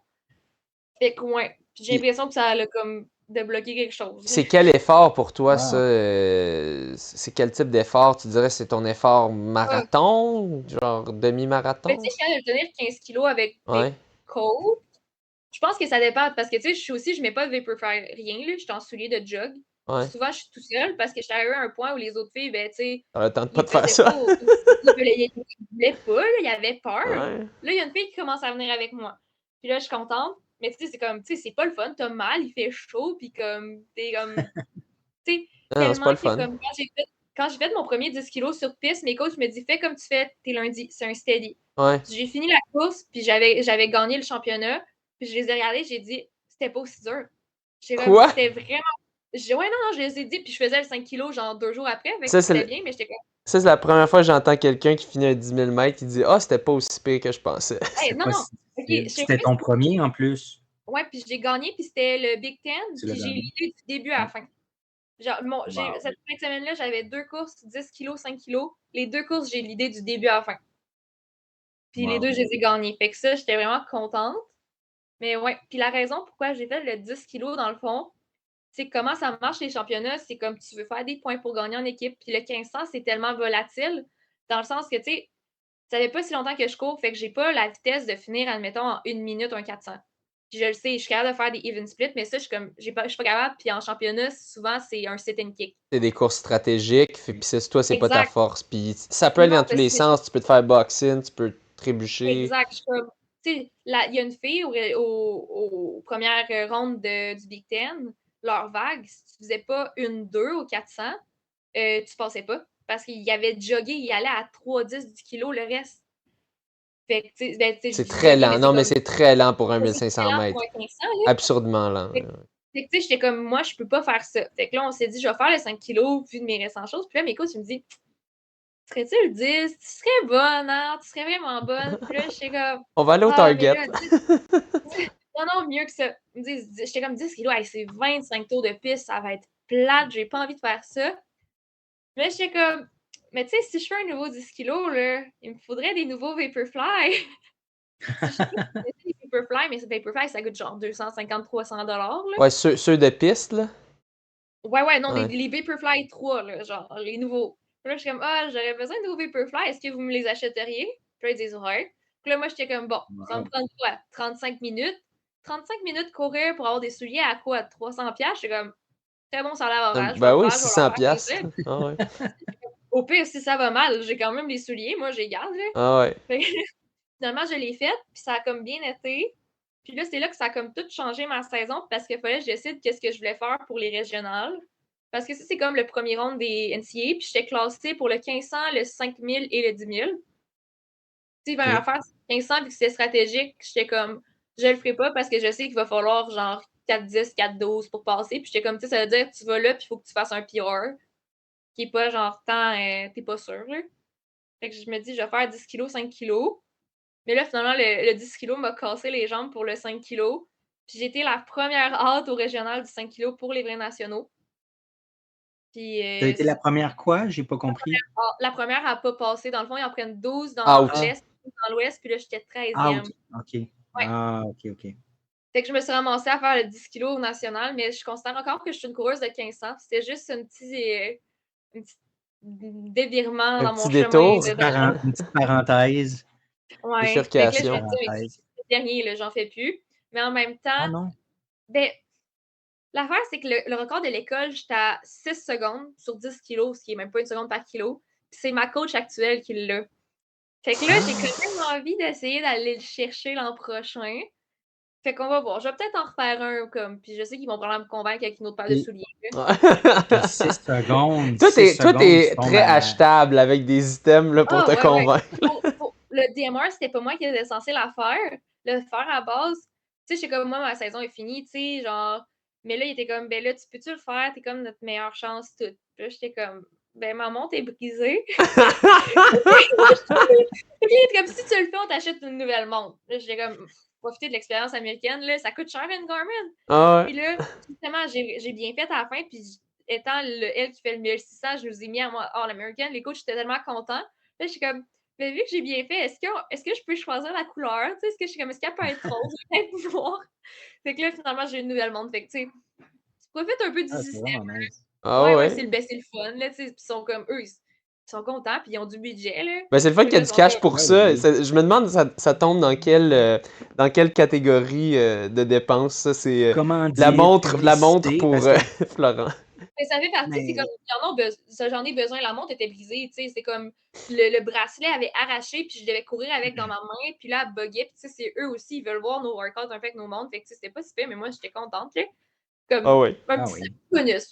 Fait que ouais, j'ai Puis- l'impression que ça a comme débloqué quelque chose. C'est quel effort pour toi, Wow. ça? C'est quel type d'effort? Tu dirais que c'est ton effort marathon? Genre Mais tu demi-marathon? sais, je suis capable de tenir 15 kilos avec Ouais, des côtes. Je pense que ça dépend parce que tu sais, je mets pas de Vaporfly, rien, là. Je suis en soulier de jog. ouais. Souvent, je suis tout seul parce que je suis arrivée à un point où les autres filles, ben, tu sais, Ça ne tente pas ils de faire faisaient ça. pas. Ils voulaient pas, là, ils avaient peur. Ouais. Là, il y a une fille qui commence à venir avec moi. Puis là, je suis contente. Mais tu sais, c'est comme, tu sais, c'est pas le fun. T'as mal, il fait chaud, puis comme, t'es comme, tu sais, Non, c'est pas tellement le que fun. comme, quand j'ai fait mon premier 10 kilos sur piste, mes coachs me disent, fais comme tu fais tes lundis, c'est un steady. Ouais. J'ai fini la course, puis j'avais gagné le championnat. Puis je les ai regardés, j'ai dit, c'était pas aussi dur. Quoi? C'était vraiment. Ouais, non, je les ai dit, puis je faisais le 5 kilos genre 2 jours après, fait que Ça, c'était bien, mais j'étais comme, ça, c'est la première fois que j'entends quelqu'un qui finit un 10 000 mètres qui dit « Ah, c'était pas aussi pire que je pensais. hey, C'est non, pas non, si ok, difficile. C'était ton premier en plus. ouais, puis j'ai gagné, puis c'était le Big Ten, Tu l'as puis j'ai gagné. l'idée du début à la fin. Genre, Wow. cette fin de semaine-là, j'avais 2 courses, 10 kilos, 5 kilos. Les 2 courses, j'ai l'idée du début à la fin. Puis les Wow. 2, je les ai gagnés. Fait que ça, j'étais vraiment contente. Mais ouais, puis la raison pourquoi j'ai fait le 10 kilos, dans le fond, c'est comment ça marche les championnats. C'est comme tu veux faire des points pour gagner en équipe. Puis le 1500, c'est tellement volatile, dans le sens que, tu sais, ça fait pas si longtemps que je cours, fait que j'ai pas la vitesse de finir, admettons, en 1 minute un 400. Puis je le sais, je suis capable de faire des even splits, mais ça, je suis pas capable. Puis en championnat, souvent, c'est un sit and kick. C'est des courses stratégiques, puis toi, c'est pas ta Exact. force. Puis ça peut aller Non, dans tous parce les que sens. Tu peux te faire boxing, tu peux trébucher. exact. Je suis comme, tu sais, il y a une fille aux premières rondes du Big Ten, leur vague, si tu faisais pas une 2 au 400, tu passais pas. Parce qu'il y avait joggé, il allait à 3,10 du kilo le reste. Fait que, tu sais, ben, tu sais, je C'est dis très joggé, lent. mais c'est Non, mais comme, c'est très lent pour un c'est 1500 excellent pour mètres. un 1500, là. Absurdement lent. Fait que, tu sais, j'étais comme, moi, je peux pas faire ça. Fait que là, on s'est dit, je vais faire le 5 kilos vu de mes récentes choses. Puis là, mes coachs, ils me disent, serais-tu le 10? Tu serais bonne, hein? Tu serais vraiment bonne. Puis là, j'étais comme, On va aller au ah, mais Target. là, non, non, mieux que ça. Ils me disent, j'étais comme 10 kilos, hey, c'est 25 tours de piste, ça va être plate, j'ai pas envie de faire ça. Puis là, j'étais comme, mais tu sais, si je fais un nouveau 10 kilos, là, il me faudrait des nouveaux Vaporfly. Je sais pas si tu sais les Vaporfly, mais ces Vaporfly, ça coûte genre 250-300 $, là. Ouais, ceux de piste, là. Ouais, non, Ouais. les Vaporfly 3, là, genre, les nouveaux. Puis là, je suis comme, ah, j'aurais besoin de nouveaux Vaporfly, est-ce que vous me les achèteriez? Puis là, ils disent, ouais. Puis là, moi, j'étais comme, bon, ça va me prendre quoi? 35 minutes? 35 minutes courir pour avoir des souliers à quoi? 300$? J'étais comme, très bon salaire horaire, je vais Ben le oui, faire, je vais leur 600 faire piastres. plaisir. Ah ouais. Au pire, si ça va mal, j'ai quand même les souliers, moi, je les garde, là. Ah ouais. Fait que, finalement, je l'ai fait, puis ça a comme bien été. Puis là, c'est là que ça a comme tout changé ma saison parce qu'il fallait que je décide qu'est-ce que je voulais faire pour les régionales. Parce que ça, c'est comme le premier round des NCAA. Puis j'étais classée pour le 1500, le 5000 et le 10 000. Tu sais, ben, à OK. faire 1500 vu que c'est stratégique, j'étais comme, je le ferai pas parce que je sais qu'il va falloir genre 4-10, 4-12 pour passer. Puis j'étais comme, tu sais, ça veut dire que tu vas là, puis il faut que tu fasses un PR qui est pas genre tant, t'es pas sûr, là. Fait que je me dis, je vais faire 10 kilos, 5 kilos. Mais là, finalement, le 10 kilos m'a cassé les jambes pour le 5 kilos. Puis j'ai été la première hâte au régional du 5 kilos pour les vrais nationaux. Puis Tu as été la première quoi? J'ai pas compris. la première à pas passer. Dans le fond, ils en prennent 12 dans Out. Ah, l'Est, 12 dans l'Ouest, puis là, j'étais out. 13e. OK. Ouais. Ah, OK. Fait que je me suis ramassée à faire le 10 kilos au national, mais je considère encore que je suis une coureuse de 1500. C'était juste un petit dévirement Un dans petit mon chemin détour. de drogue. Une petite parenthèse. Ouais. Fait que là, je me Bifurcation. dis, mais Parenthèse. c'est le dernier, là, j'en fais plus. Mais en même Ah temps, non. ben, l'affaire, c'est que le record de l'école, j'étais à 6 secondes sur 10 kilos, ce qui est même pas une seconde par kilo. Puis c'est ma coach actuelle qui l'a. Fait que là, j'ai quand même envie d'essayer d'aller le chercher l'an prochain. Fait qu'on va voir. Je vais peut-être en refaire un comme. Puis je sais qu'ils vont probablement me convaincre avec une autre paire de Et, souliers. et 6 secondes, Toi, 6 toi, secondes, tu t'es tombes très à. achetable avec des items là, pour Ah te ouais, ouais. convaincre. Le DMR, c'était pas moi qui était censé la faire. Le faire à base. Tu sais, j'étais comme moi, ma saison est finie, tu sais, genre. Mais là, il était comme, ben là, tu peux-tu le faire? T'es comme notre meilleure chance, toute. Puis là, j'étais comme, ben ma montre est brisée. Puis il était comme, si tu le fais, on t'achète une nouvelle montre. Là, j'étais comme, profiter de l'expérience américaine, là, ça coûte cher une Garmin. Ah Puis ouais. là, justement, j'ai bien fait à la fin. Puis étant elle qui fait le 1600, je nous ai mis à moi All-American. Les coachs étaient tellement contents. Là, je suis comme, mais vu que j'ai bien fait, est-ce que je peux choisir la couleur? Tu sais, est-ce qu'elle peut être rose? Peut-être pouvoir. Fait que là, finalement, j'ai une nouvelle montre. Fait que, tu sais, tu profites un peu du Ah, c'est système. vraiment nice. Ah Ouais, ouais, ouais. c'est le fun. Là, tu sais, ils sont comme, eux, ils sont contents. Puis ils ont du budget, là. Ben, c'est le fun Fait qu'il que y a là, ils du sont cash comme, pour Ben ça. oui. Je me demande, ça tombe dans quelle catégorie de dépenses, ça. C'est Comment dire, la montre publicité, pour parce que. Florent. mais ça fait partie, c'est comme, Mais, j'en ai besoin, la montre était brisée, tu sais, c'est comme, le bracelet avait arraché, puis je devais courir avec dans ma main, puis là, elle buguait, puis tu sais, c'est eux aussi, ils veulent voir nos workouts un peu avec nos montres, fait que tu sais, c'était pas super, mais moi, j'étais contente, là. Ah Comme, ouais. ah oui.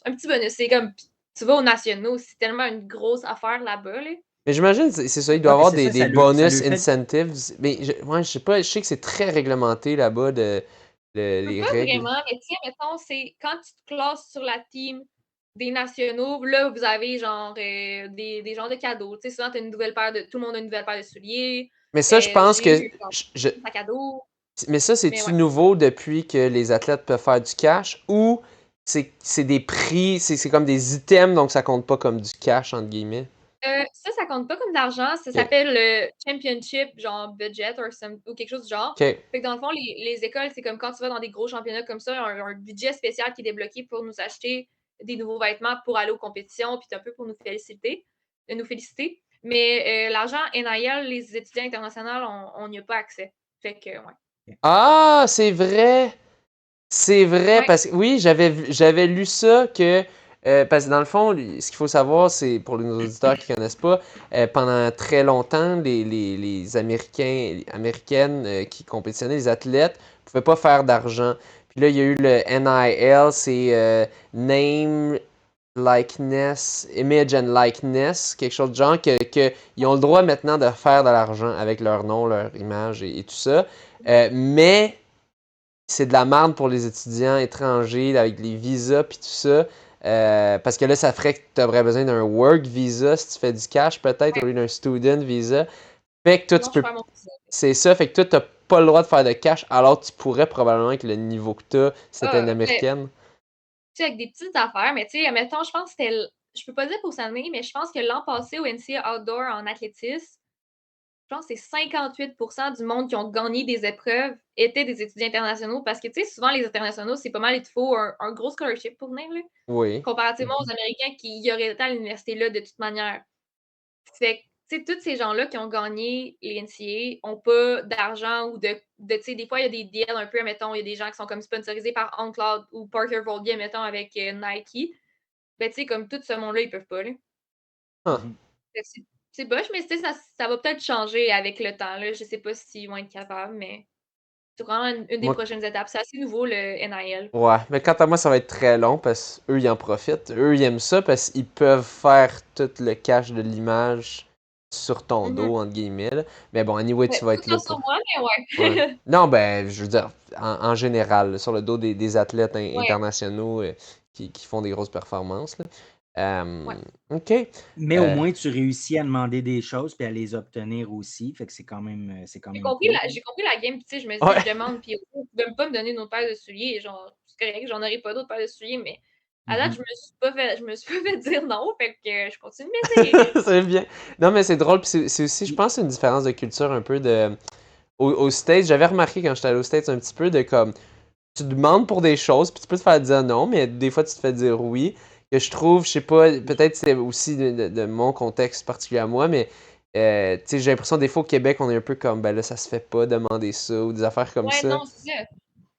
un petit bonus, c'est comme, tu vas aux nationaux, c'est tellement une grosse affaire là-bas, là. Mais j'imagine, c'est ça, il doit y Ah, ben avoir c'est ça, des ça bonus le fait. incentives. Mais ouais, je sais pas, je sais que c'est très réglementé là-bas, les Pas règles. vraiment, mais tiens, mettons, c'est quand tu te classes sur la team des nationaux, là, vous avez genre des genres de cadeaux. Tu sais, souvent, t'as une nouvelle paire de. Tout le monde a une nouvelle paire de souliers. Mais ça, je pense J'ai que. eu genre, je- un sac à dos. Mais ça, Mais c'est-tu ouais. nouveau depuis que les athlètes peuvent faire du cash ou c'est des prix, c'est comme des items, donc ça compte pas comme du cash, entre guillemets? Ça compte pas comme de l'argent. Ça Ok. s'appelle le championship, genre budget ou quelque chose du genre. Ok. Fait que dans le fond, les écoles, c'est comme quand tu vas dans des gros championnats comme ça, un budget spécial qui est débloqué pour nous acheter des nouveaux vêtements pour aller aux compétitions, puis un peu pour nous féliciter. Mais l'argent NIL, les étudiants internationaux, on n'y a pas accès. Fait que, ouais. Ah, c'est vrai! C'est vrai, Ouais. parce que oui, j'avais lu ça que. Parce que dans le fond, ce qu'il faut savoir, c'est pour nos auditeurs qui ne connaissent pas, pendant très longtemps, les Américaines qui compétitionnaient, les athlètes, ne pouvaient pas faire d'argent. Puis là, il y a eu le NIL, c'est Name, Likeness, Image and Likeness, quelque chose de genre, ils ont le droit maintenant de faire de l'argent avec leur nom, leur image et tout ça. Mais c'est de la merde pour les étudiants étrangers avec les visas puis tout ça. Parce que là, ça ferait que tu aurais besoin d'un work visa si tu fais du cash peut-être Ouais. au lieu d'un student visa. Fait que toi, Sinon, tu je peux. perds mon visa. C'est ça, fait que toi, t'as pas le droit de faire de cash, alors tu pourrais probablement avec le niveau que t'as si t'étais une Ah, ben, américaine. tu sais, avec des petites affaires, mais tu sais, mettons, je pense que c'était. Je peux pas dire pour cette année, mais je pense que l'an passé au NCAA Outdoor en athlétisme, je pense que c'est 58% du monde qui ont gagné des épreuves étaient des étudiants internationaux parce que, tu sais, souvent, les internationaux, c'est pas mal, il te faut un gros scholarship pour venir, là, Oui. comparativement aux Américains qui y auraient été à l'université là de toute manière. Fait que, tu sais, tous ces gens-là qui ont gagné les NCAA n'ont pas d'argent ou tu sais, des fois, il y a des deals un peu, mettons, il y a des gens qui sont comme sponsorisés par OnCloud ou Parker Volgay, mettons, avec Nike. Ben, tu sais, comme tout ce monde-là, ils peuvent pas, là. Ah. Mhm. Fait que c'est boche, mais tu sais, ça va peut-être changer avec le temps, là. Je sais pas s'ils vont être capables, mais c'est vraiment une des Moi, prochaines étapes. C'est assez nouveau, le NIL. ouais, mais quant à moi, ça va être très long parce qu'eux, ils en profitent. Eux, ils aiment ça parce qu'ils peuvent faire tout le cache de l'image sur ton Mhm. dos, entre guillemets. Là. Mais bon, anyway, Ouais, tu vas pas être là tant sur pour. moi, mais Ouais. ouais. Non, ben, je veux dire, en général, là, sur le dos des athlètes Ouais, internationaux qui font des grosses performances. Là. ouais. OK. Mais au Euh, moins, tu réussis à demander des choses puis à les obtenir aussi. Fait que c'est quand même cool. J'ai compris la game, puis tu sais, je me dis, ouais. je demande, puis tu peux même pas me donner une autre paire de souliers, genre, c'est correct, j'en aurai pas d'autres paires de souliers, mais à date, Mhm. je me suis pas fait dire non, fait que je continue de m'essayer. C'est bien. Non, mais c'est drôle, puis c'est aussi, je Puis- pense, une différence de culture un peu de. Aux States, j'avais remarqué quand j'étais allé aux States un petit peu de comme. Tu demandes pour des choses, puis tu peux te faire dire non, mais des fois tu te fais dire oui. Que je trouve, je sais pas, peut-être c'est aussi de mon contexte particulier à moi, mais tu sais, j'ai l'impression des fois au Québec, on est un peu comme, ben là, ça se fait pas demander ça, ou des affaires comme Ouais, ça. non, c'est ça.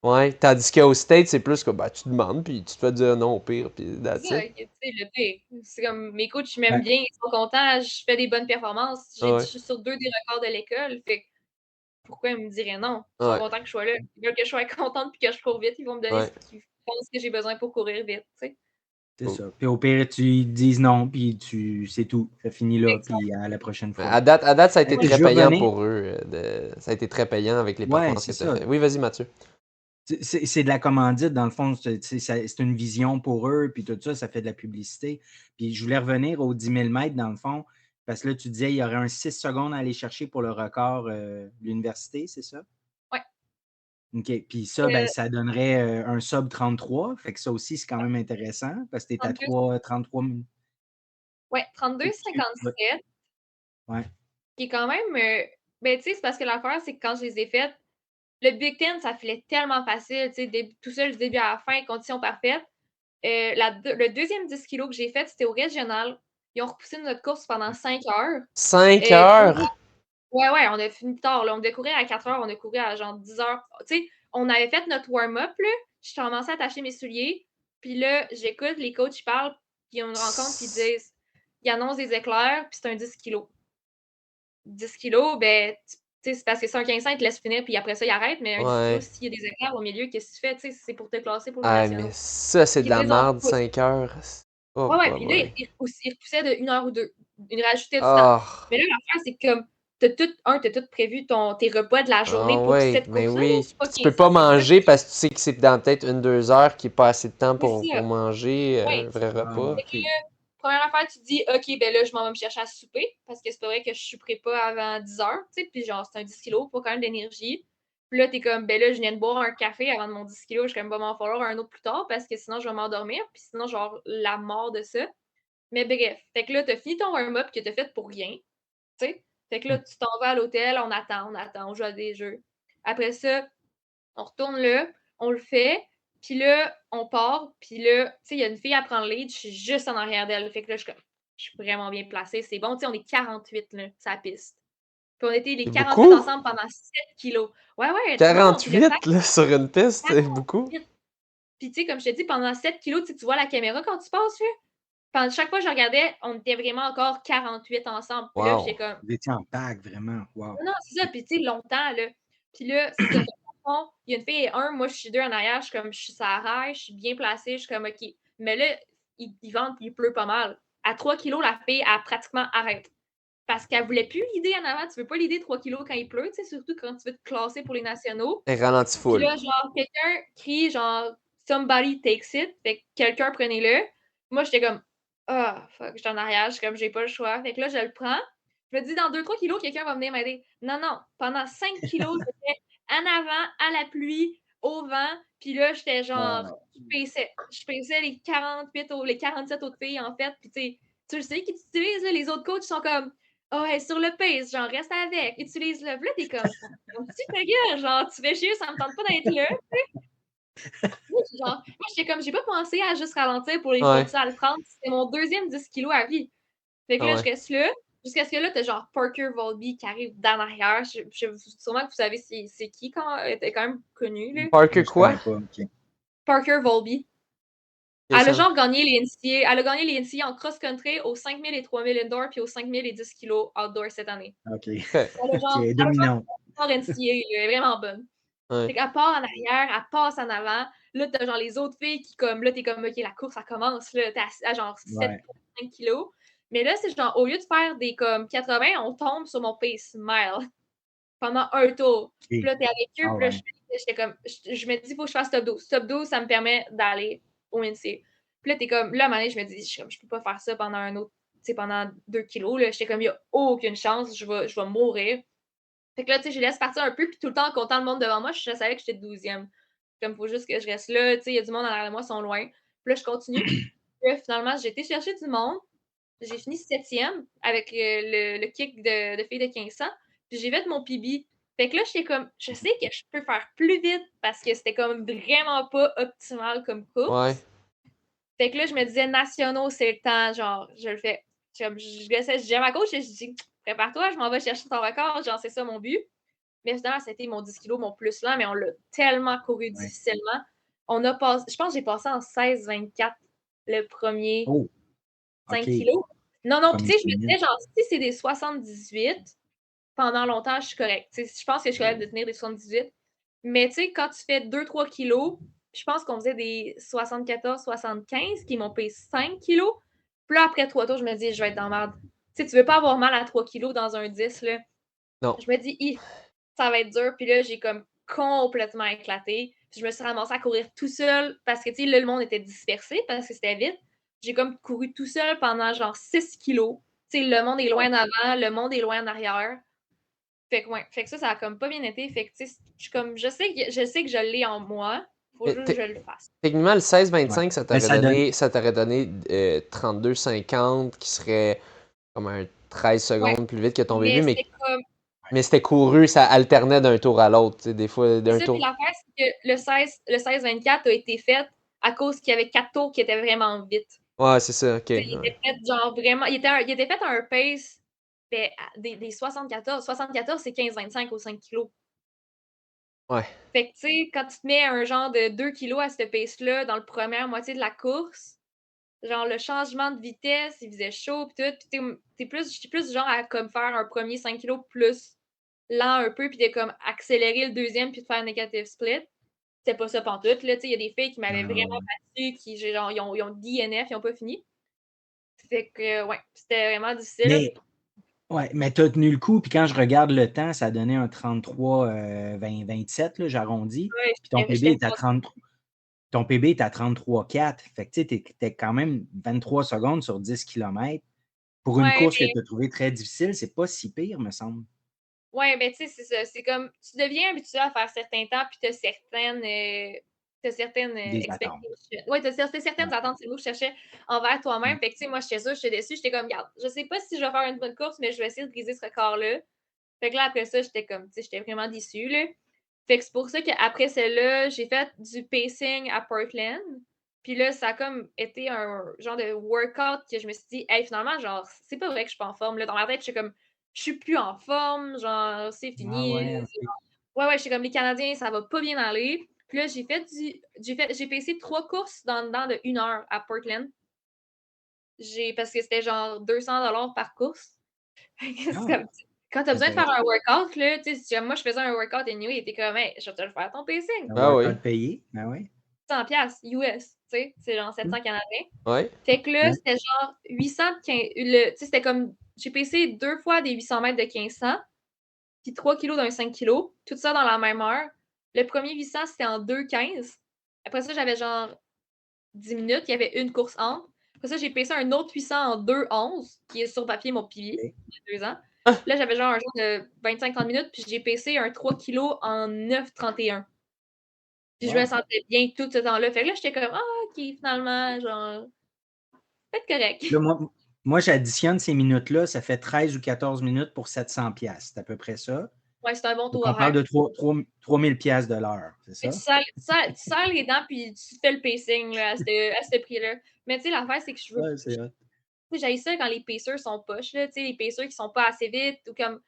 Ouais, tandis qu'aux States, c'est plus que, ben, tu demandes, puis tu te fais dire non au pire, puis C'est that's ça, it. que, tu sais, le pire. C'est comme mes coachs, ils m'aiment Ouais. bien, ils sont contents, je fais des bonnes performances. Ah Je ouais, suis sur 2 des records de l'école. Fait que pourquoi ils me diraient non? Ils sont ouais, contents que je sois là. Ils veulent que je sois contente puis que je cours vite. Ils vont me donner ouais, ce qu'ils pensent que j'ai besoin pour courir vite. Tu sais. C'est cool. ça. Puis au pire, tu dis non, puis c'est tout. Ça finit là, Exact. puis à la prochaine Mais fois. à date, ça a été Ouais. très Je veux payant revenir. pour eux. Ça a été très payant avec les Ouais, performances que c'est tu as ça. fait. Oui, vas-y, Mathieu. C'est de la commandite, dans le fond, c'est une vision pour eux, puis tout ça, ça fait de la publicité. Puis je voulais revenir aux 10 000 mètres, dans le fond, parce que là, tu disais il y aurait un 6 secondes à aller chercher pour le record de l'université, c'est ça? Ouais. OK. Puis ça, ben, Euh, ça donnerait un sub 33. Fait que ça aussi, c'est quand même intéressant parce que tu es à 32, 33 minutes. ouais, Ouais. 32,57, Ouais. qui est quand même. Ben, tu sais, c'est parce que l'affaire, c'est que quand je les ai faites, le Big Ten, ça filait tellement facile, tu sais, tout seul du début à la fin, conditions parfaites. Le deuxième 10 kilos que j'ai fait, c'était au régional. Ils ont repoussé notre course pendant 5 heures. 5 Puis heures? ouais, ouais, on a fini tard, là. On devait courir à 4 heures, on a couru à genre 10 heures. Tu sais, on avait fait notre warm-up, là. Je commençais à attacher mes souliers. Puis là, j'écoute, les coachs, ils parlent, puis ils ont une rencontre, puis ils disent, ils annoncent des éclairs, puis c'est un 10 kilos. 10 kilos, ben, tu sais, c'est parce que c'est un 15 ils te laissent finir, puis après ça, ils arrêtent. Mais un 10 kilos, Ouais. s'il y a des éclairs au milieu, qu'est-ce que tu fais? Tu sais, c'est pour te classer pour les Ah, mais nationaux. ça, c'est Fait de que la là, ils ont merde, 5 heures. Oh, ouais, ouais, bah, puis là, ouais. ils repoussaient de 1 heure ou 2. Ils rajoutaient du temps. Ah, Mais là, l'affaire, c'est comme, t'as tout prévu tes repas de la journée ah, pour ouais, cette mais course-là, là. oui. C'est pas Puis tu peux 15 pas heures, c'est 10. manger parce que tu sais que c'est dans peut-être 1, 2 heures qu'il n'y a pas assez de temps C'est pour ça. manger un Ouais. vrai Ah, repas. Fait que OK. là, première affaire, tu te dis, OK, ben là, je m'en vais me chercher à souper parce que c'est pas vrai que je souperai pas avant 10 heures, tu sais. Puis genre, c'est un 10 kilos, faut quand même d'énergie. Puis là, t'es comme, ben là, je viens de boire un café avant de mon 10 kilos, je vais quand même pas m'en falloir un autre plus tard parce que sinon, je vais m'endormir. Puis sinon, genre, la mort de ça. Mais bref, fait que là, t'as fini ton warm-up que t'as fait pour rien, tu sais. Fait que là, tu t'en vas à l'hôtel, on attend, on joue à des jeux. Après ça, on retourne là, on le fait, puis là, on part, puis là, tu sais, il y a une fille à prendre le lead, je suis juste en arrière d'elle. Fait que là, je suis vraiment bien placée, c'est bon. Tu sais, on est 48 là, sur la piste. Puis on était les C'est 48 beaucoup? ensemble pendant 7 kilos. Ouais, ouais, tu vois, puis le pack, 48 là, sur une piste, c'est beaucoup. 48. Puis tu sais, comme je te dis, pendant 7 kilos, tu vois la caméra quand tu passes, là. Pendant chaque fois que je regardais, on était vraiment encore 48 ensemble. Puis là, j'étais Wow. comme, Vous étiez en pack, vraiment. Wow. non, non, c'est ça. Puis, tu sais, longtemps, là. Puis là, c'est ça. Dans le fond, il y a une fille et un, moi, je suis deux en arrière. Je suis comme, je suis sur la rail, je suis bien placée. Je suis comme, OK. Mais là, il vente, puis il pleut pas mal. À 3 kilos, la fille a pratiquement arrêté. Parce qu'elle voulait plus l'idée en avant. Tu veux pas l'idée 3 kilos quand il pleut, tu sais, surtout quand tu veux te classer pour les nationaux. Un ralenti Puis full. là, genre, quelqu'un crie, genre, somebody takes it. Fait que quelqu'un prenez-le. Moi, j'étais comme, ah, fuck, j'étais en arrière. Je suis comme, j'ai pas le choix. Fait que là, je le prends. Je me dis, dans 2-3 kilos, quelqu'un va venir m'aider. Non, non. Pendant 5 kilos, j'étais en avant, à la pluie, au vent. Puis là, j'étais genre, Ah, je paissais les 48, les 47 autres filles, en fait. Puis tu le sais qu'ils t'utilisent, là, les autres coachs sont comme, oh, hey, sur le pace, genre, reste avec, utilise-le. Puis là, t'es comme, tu ta gueule, genre, tu fais chier, ça me tente pas d'être là. Genre, moi, j'étais comme, j'ai pas pensé à juste ralentir pour les Ouais. continuer à le prendre. C'était mon deuxième 10 kilos à vie. Fait que Ah là, je ouais. reste là. Jusqu'à ce que là, t'as genre Parker Volby qui arrive d'en arrière. Sûrement que vous savez c'est qui quand elle était quand même connue, là. Parker je connais quoi? pas. OK. Parker Volby. Et Elle a ça? genre gagné les NCAA. Elle a gagné les NCAA en cross-country aux 5000 et 3000 indoor puis aux 5000 et 10 kilos outdoor cette année. OK. Ok. Elle a OK. genre Dominant. NCAA, là, elle est vraiment bonne. Ouais. Fait qu'elle part en arrière, elle passe en avant. Là, t'as genre les autres filles qui comme là, t'es comme OK, la course, ça commence là, t'es à genre Ouais. 7,5 kilos. Mais là, c'est genre au lieu de faire des comme 80, on tombe sur mon pace mile pendant un tour. Puis OK. là, t'es avec eux, Ah puis là, ouais. j'étais comme je me dis, faut que je fasse top 12. Top 12, ça me permet d'aller au NC. Puis là, t'es comme là, à un moment donné, je me dis, je peux pas faire ça pendant un autre, tu sais, pendant 2 kilos. Là. J'étais comme, il y a aucune chance, je vais mourir. Fait que là, tu sais, je laisse partir un peu, puis tout le temps, en comptant le monde devant moi, je savais que j'étais 12e. Comme, faut juste que je reste là, tu sais, il y a du monde en arrière de moi, ils sont loin. Puis là, je continue. Puis là, finalement, j'ai été chercher du monde. J'ai fini 7e avec le kick de filles de 1500. Puis j'ai fait mon PB. Fait que là, j'étais comme, je sais que je peux faire plus vite parce que c'était comme vraiment pas optimal comme Ouais. course. Fait que là, je me disais, nationaux, c'est le temps, genre, je le fais. Je laissais, je disais à ma coach, je dis, prépare-toi, je m'en vais chercher ton record, genre, c'est ça mon but. Mais finalement, c'était mon 10 kilos, mon plus lent, mais on l'a tellement couru Ouais. difficilement. On a passé, je pense que j'ai passé en 16,24 le premier Oh, 5 OK. kilos. Non, puis Premier tu sais, je me 5 disais, 000. genre, si c'est des 78, pendant longtemps, je suis correcte. Tu sais, je pense que je suis capable de tenir des 78. Mais tu sais, quand tu fais 2-3 kilos, je pense qu'on faisait des 74-75 qui m'ont payé 5 kilos. Puis là, après 3 tours, je me dis, je vais être dans la merde. Tu sais, tu veux pas avoir mal à 3 kilos dans un 10, là. Non. Je me dis, ça va être dur. Puis là, j'ai comme complètement éclaté. Puis je me suis ramassée à courir tout seul parce que, tu sais, là, le monde était dispersé parce que c'était vite. J'ai comme couru tout seul pendant genre 6 kilos. Tu sais, le monde est loin en avant, le monde est loin en arrière. Fait que, ouais. Fait que ça a comme pas bien été. Fait que, tu sais, je sais que je l'ai en moi. Faut Mais juste que je le fasse. techniquement, le Ouais. 16-25, Ben, ça donne. ça t'aurait donné 32-50, qui serait comme un 13 Ouais. secondes plus vite que ton Mais bébé, c'était comme. mais c'était couru, ça alternait d'un tour à l'autre. Tu sais, des fois, C'est d'un ça, puis tour. l'affaire, c'est que le 16-24 a été fait à cause qu'il y avait 4 tours qui étaient vraiment vite. Ouais, c'est ça, ok. Il Ouais. était fait genre vraiment. Il était fait à un pace ben, des 74. 74, c'est 15-25 au 5 kilos. Ouais. Fait que, tu sais, quand tu te mets un genre de 2 kilos à cette pace-là dans la première moitié de la course, genre le changement de vitesse, il faisait chaud pis tout, pis j'étais plus du genre à comme faire un premier 5 kilos plus lent un peu, puis de comme accélérer le deuxième puis de faire un negative split. C'était pas ça pantoute, là, tu sais, il y a des filles qui m'avaient Non, vraiment non. battu, qui genre, ils ont DNF, ils ont pas fini. Fait que, ouais, c'était vraiment difficile. Mais, ouais, mais tu as tenu le coup, puis quand je regarde le temps, ça donnait un 33 27, là, j'arrondis. Ouais, Puis ton PB j'étais est à 33. Ton PB est à 33,4. Fait que tu sais, t'es quand même 23 secondes sur 10 kilomètres. Pour une ouais, course que tu as trouvée très difficile, c'est pas si pire, me semble. ouais, ben, tu sais, c'est ça. C'est comme, tu deviens habitué à faire certains temps, puis t'as certaines Des attentes. expectations. Ouais, t'as certaines Ouais. attentes, c'est le mot que je cherchais envers Mm. toi-même. Fait que, tu sais, moi, j'étais ça, j'étais déçue. J'étais comme, regarde, je sais pas si je vais faire une bonne course, mais je vais essayer de briser ce record-là. Fait que là, après ça, j'étais comme, tu sais, j'étais vraiment déçue, là. Fait que c'est pour ça qu'après celle-là, j'ai fait du pacing à Portland. Puis là, ça a comme été un genre de workout que je me suis dit, hey, finalement, genre, c'est pas vrai que je suis pas en forme. Là, dans ma tête, je suis comme, je suis plus en forme, genre, c'est Ah fini. ouais, OK. Ouais, j'étais comme les Canadiens, ça va pas bien aller. Puis là, j'ai pacé 3 courses dedans de 1 heure à Portland. Parce que c'était genre 200 $ par course. Fait que c'est Ah, comme, quand t'as c'est besoin de faire intéressant. un workout, là, tu sais, si moi je faisais un workout anyway, il était comme, hey, je vais te le faire ton pacing. Un Ah oui. workout payé. Ben oui. 100$ US, tu sais, c'est genre Mm. 700 Canadiens. Ouais. Fait que là, Ouais. c'était genre 815, tu sais, c'était comme, j'ai pacé 2 fois des 800 mètres de 1500, puis 3 kilos d'un 5 kilos, tout ça dans la même heure. Le premier 800, c'était en 2,15. Après ça, j'avais genre 10 minutes, il y avait une course entre. Après ça, j'ai pacé un autre 800 en 2,11, qui est sur papier mon PV, OK. il y a 2 ans. Ah, Là, j'avais genre un jour de 25-30 minutes, puis j'ai pacé un 3 kilos en 9,31. Puis je me Wow. sentais bien tout ce temps-là. Fait que là, j'étais comme, ah, OK, finalement, genre, peut-être correct. Là, moi j'additionne ces minutes-là, ça fait 13 ou 14 minutes pour 700 piastres. C'est à peu près ça. Ouais, c'est un bon Donc, taux on parle horaire. de 3 000 piastres de l'heure, c'est Mais ça? tu serres les dents, puis tu fais le pacing là, à ce prix-là. Mais tu sais, l'affaire, c'est que je veux. Ouais, c'est hot. J'haïs ça quand les pacers sont poches, là. Tu sais, les pacers qui sont pas assez vite ou comme.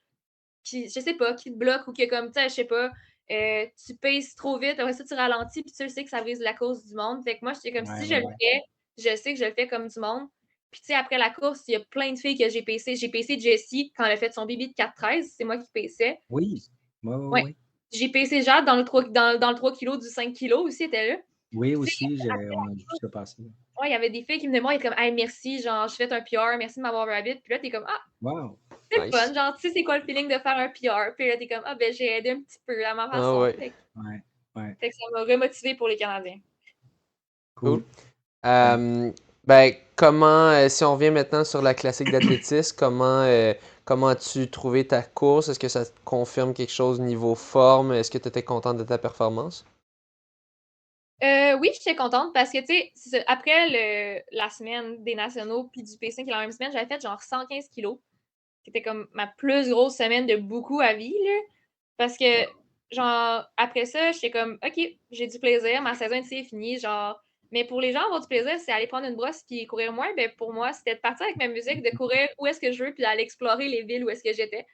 Qui, je sais pas, qui te bloquent ou que comme, tu sais, je sais pas, tu paces trop vite, après ça, tu ralentis, puis tu sais que ça brise la course du monde. Fait que moi, j'étais comme, Ouais, si je ouais, le ouais. fais, je sais que je le fais comme du monde. Puis, tu sais, après la course, il y a plein de filles que j'ai pacé. J'ai pacé Jessie quand elle a fait son bébé de 4,13. C'est moi qui paçais. Oui. Oui, oui, Ouais. oui. J'ai pesé Jade dans le 3 kilos du 5 kilos aussi, elle était là. Oui, Tu sais, aussi, après on a la vu ça passer. ouais, il y avait des filles qui venaient me voir, elles étaient comme: «Hey, merci, genre, j'ai fait un PR, merci de m'avoir rabbit». Puis là, tu es comme: «Ah, Wow! c'est le fun, Nice. genre, tu sais c'est quoi le feeling de faire un PR?» Puis là, tu es comme: «Ah, ben, j'ai aidé un petit peu à ma Ah façon». ouais, Ouais, ouais, Fait que ça m'a remotivée pour les Canadiens. cool. cool. Ouais. Ben, comment, si on revient maintenant sur la classique d'athlétisme, comment as-tu trouvé ta course? Est-ce que ça te confirme quelque chose niveau forme? Est-ce que tu étais contente de ta performance? Oui, j'étais contente parce que, tu sais, c'est ça, après la semaine des nationaux puis du P5 qui est la même semaine, j'avais fait genre 115 kilos. C'était comme ma plus grosse semaine de beaucoup à vie, là. Parce que, genre, après ça, j'étais comme, OK, j'ai du plaisir, ma saison ici est finie, genre. Mais pour les gens, avoir du plaisir, c'est aller prendre une brosse puis courir moins. Ben, pour moi, c'était de partir avec ma musique, de courir où est-ce que je veux puis d'aller explorer les villes où est-ce que j'étais.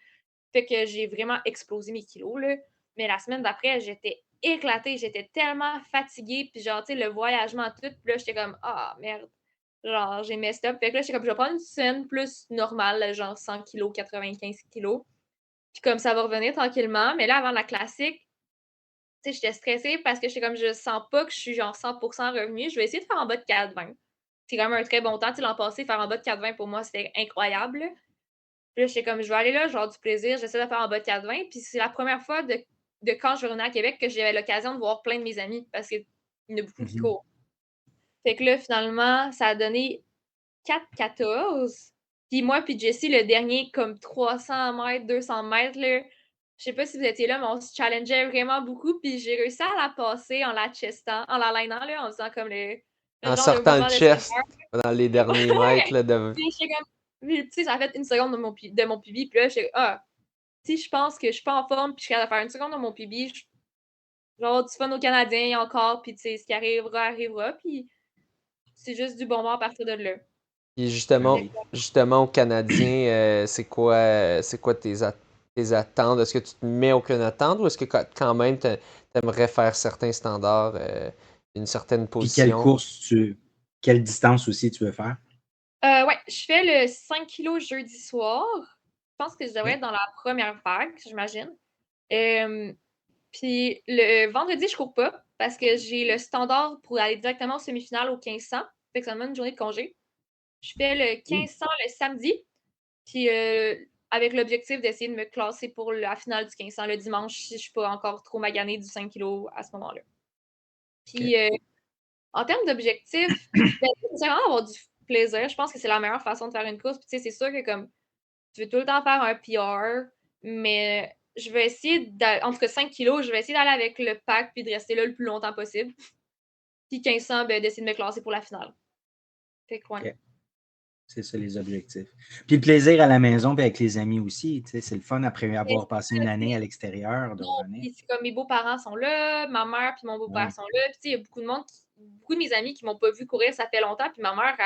Fait que j'ai vraiment explosé mes kilos, là. Mais la semaine d'après, j'étais éclatée, j'étais tellement fatiguée, puis genre, tu sais, le voyagement, tout, puis là, j'étais comme, ah, merde. Genre, j'ai messed up. Fait que là, j'étais comme, je vais prendre une semaine plus normale, là, genre 100 kilos, 95 kilos. Puis comme ça va revenir tranquillement. Mais là, avant la classique, tu sais, j'étais stressée parce que j'étais comme, je sens pas que je suis genre 100% revenue. Je vais essayer de faire en bas de 4,20. C'est quand même un très bon temps. Tu sais, l'an passé, faire en bas de 4,20 pour moi, c'était incroyable. Puis là, j'étais comme, je vais aller là, genre du plaisir. J'essaie de faire en bas de 4,20. Puis c'est la première fois de quand je revenais à Québec que j'avais l'occasion de voir plein de mes amis parce qu'il y en a beaucoup qui Mhm. courent. Fait que là, finalement, ça a donné 4,14. Puis moi, puis Jessie, le dernier, comme 300 mètres, 200 mètres, là, je sais pas si vous étiez là, mais on se challengeait vraiment beaucoup. Puis j'ai réussi à la passer en la chestant, en la linant, là, en faisant comme le En genre de sortant le mouvement de sprinter. chest dans les derniers mètres là, de... Puis j'étais comme, tu sais, ça a fait une seconde de mon PB. Puis là, j'étais, ah, si je pense que je suis pas en forme, puis je suis capable de faire une seconde de mon PB, genre du fun aux Canadiens encore, puis tu sais, ce qui arrivera, arrivera. Puis c'est juste du bonbon à partir de là. Et Ben justement, oui. justement aux Canadiens, c'est quoi tes attentes? Est-ce que tu te mets aucune attente ou est-ce que quand même tu aimerais faire certains standards, une certaine Puis quelle position? course quelle distance aussi tu veux faire? Ouais, je fais le 5 kilos jeudi soir. Je pense que je devrais OK. être dans la première vague, j'imagine. Puis le vendredi, je cours pas parce que j'ai le standard pour aller directement au semi-finale au 1500. Fait que ça me donne une journée de congé. Je fais le Cool. 1500 le samedi, puis avec l'objectif d'essayer de me classer pour la finale du 1500 le dimanche si je suis pas encore trop maganée du 5 kilos à ce moment-là. OK. Puis en termes d'objectifs, ben, c'est vraiment avoir du plaisir. Je pense que c'est la meilleure façon de faire une course. Puis, tu sais, c'est sûr que comme tu veux tout le temps faire un PR, mais je vais essayer, entre 5 kilos, je vais essayer d'aller avec le pack puis de rester là le plus longtemps possible. Puis 1500, ben, d'essayer de me classer pour la finale. Fait que, ouais. OK. C'est ça les objectifs. Puis le plaisir à la maison, puis avec les amis aussi. Tu sais, c'est le fun après Mais avoir passé c'est une ça, tu année sais, à l'extérieur de non, revenir. puis c'est comme mes beaux-parents sont là, ma mère puis mon beau-père Ouais. sont là. Puis, tu sais, il y a beaucoup de monde, beaucoup de mes amis qui m'ont pas vu courir, ça fait longtemps. Puis ma mère,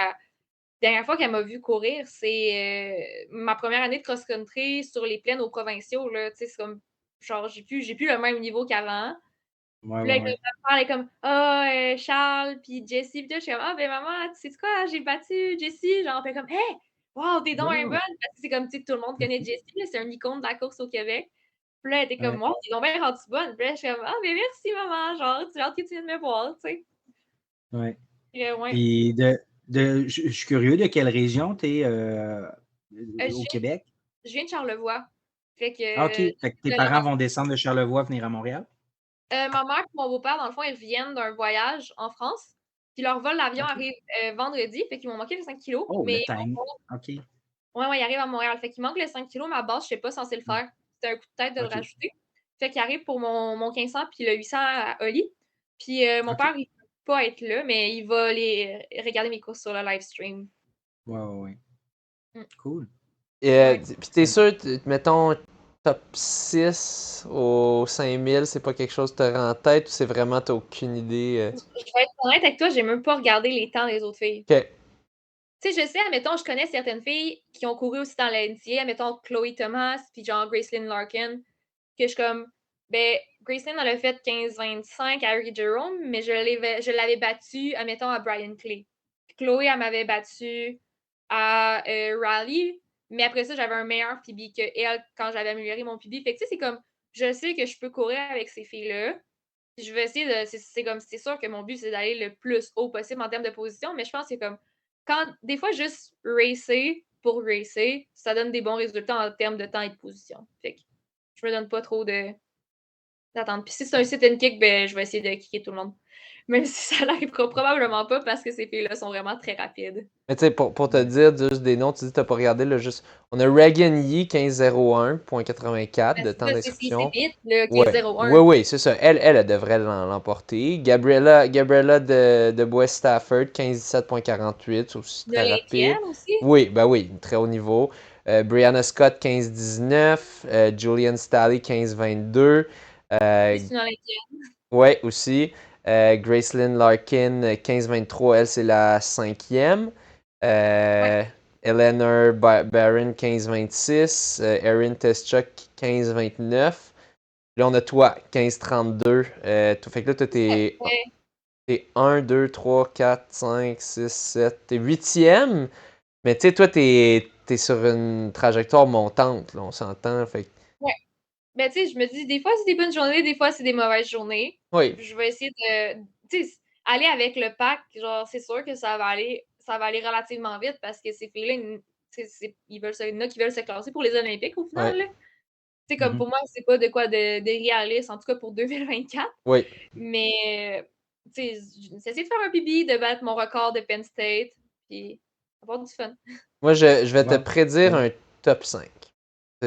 dernière fois qu'elle m'a vu courir, c'est ma première année de cross-country sur les plaines aux provinciaux. Là, c'est comme, genre, j'ai plus le même niveau qu'avant. Ouais, Puis ouais, là, ouais. ma mère est comme, ah, Charles, puis Jessie, puis tout. Je suis comme, ah, ben maman, tu sais quoi, j'ai battu Jessie. Genre, puis comme, hey, wow, t'es donc bien bonne. Wow! Parce que c'est comme, tu sais, tout le monde connaît Jessie, là, c'est un icône de la course au Québec. Puis là, elle était comme, Ouais. wow, t'es donc bien rendue bonne. Puis là, je suis comme, ah, ben merci, maman. Genre, tu hâte que tu viennes me voir, tu sais. Ouais. Ouais. Puis je suis curieux de quelle région tu es Je au Québec? je viens de Charlevoix. Fait que Ah, OK. Fait que tes de parents Laurent. vont descendre de Charlevoix venir à Montréal? Ma mère et mon beau-père, dans le fond, ils reviennent d'un voyage en France. Puis leur vol d'avion OK. arrive vendredi. Fait qu'ils m'ont manqué les 5 kilos. Oh, le Mais time. OK. ouais, ouais, il arrive à Montréal. Fait qu'il manque les 5 kilos. Ma base, je ne suis pas censée le faire. C'était un coup de tête de le OK. rajouter. Fait qu'il arrive pour mon 1500 puis le 800 à Oli. Puis mon OK. père, il ne peut pas être là, mais il va aller regarder mes courses sur le live stream. Ouais, ouais, ouais. Mm. Cool. Et Ouais. puis t'es sûr, mettons, top 6 au 5000, c'est pas quelque chose que t'aurais en tête ou c'est vraiment t'as aucune idée? Je vais être honnête avec toi, j'ai même pas regardé les temps des autres filles. Ok. Tu sais, je sais, admettons, je connais certaines filles qui ont couru aussi dans la NCA, admettons Chloé Thomas, puis genre Gracelyn Larkin, que je suis comme, ben, Gracelyn, elle a fait 15-25 à Harry Jerome, mais je l'avais battue, admettons, à Brian Clay. Puis Chloé, elle m'avait battue à Raleigh, mais après ça, j'avais un meilleur PB que elle quand j'avais amélioré mon PB. Fait que tu sais, c'est comme, je sais que je peux courir avec ces filles-là. Puis je vais essayer de. C'est sûr que mon but, c'est d'aller le plus haut possible en termes de position, mais je pense que comme quand des fois, juste racer pour racer, ça donne des bons résultats en termes de temps et de position. Fait que je me donne pas trop d'attendre. Puis si c'est un sit and kick, ben je vais essayer de kicker tout le monde. Même si ça n'arrivera probablement pas parce que ces filles-là sont vraiment très rapides. Mais tu sais, pour te dire juste des noms, tu dis que tu n'as pas regardé, là, juste. On a Reagan Yee, 15,01,84 de temps C'est d'inscription. vite, le Ouais, 15-01. oui, c'est ça. Elle devrait l'emporter. Gabriella de West Stafford, 15,17,48, c'est aussi Une très rapide. Olympienne aussi. Oui, ben oui, très haut niveau. Brianna Scott, 15,19. Julian Staley, 15,22. C'est une Olympienne. Ouais, aussi. Gracelyn Larkin, 15-23, elle, c'est la cinquième. Eleanor Barron, 15-26. Erin Teschuk, 15-29. Là, on a toi, 15-32. Fait que là, t'es 1, 2, 3, 4, 5, 6, 7. T'es huitième. Mais tu sais, toi, t'es sur une trajectoire montante, là, on s'entend. Fait que Ouais. Ben, tu sais, je me dis, des fois, c'est des bonnes journées, des fois, c'est des mauvaises journées. oui, Je vais essayer de, tu sais, aller avec le pack. Genre, c'est sûr que ça va aller relativement vite parce que ces filles-là, il y en a qui veulent se classer pour les Olympiques au final, ouais, là. Tu sais, comme pour moi, c'est pas de quoi de réaliste, en tout cas pour 2024. oui. Mais, tu sais, j'essaie de faire un PB, de battre mon record de Penn State, puis avoir du fun. Moi, je vais te Wow. prédire Ouais. un top 5.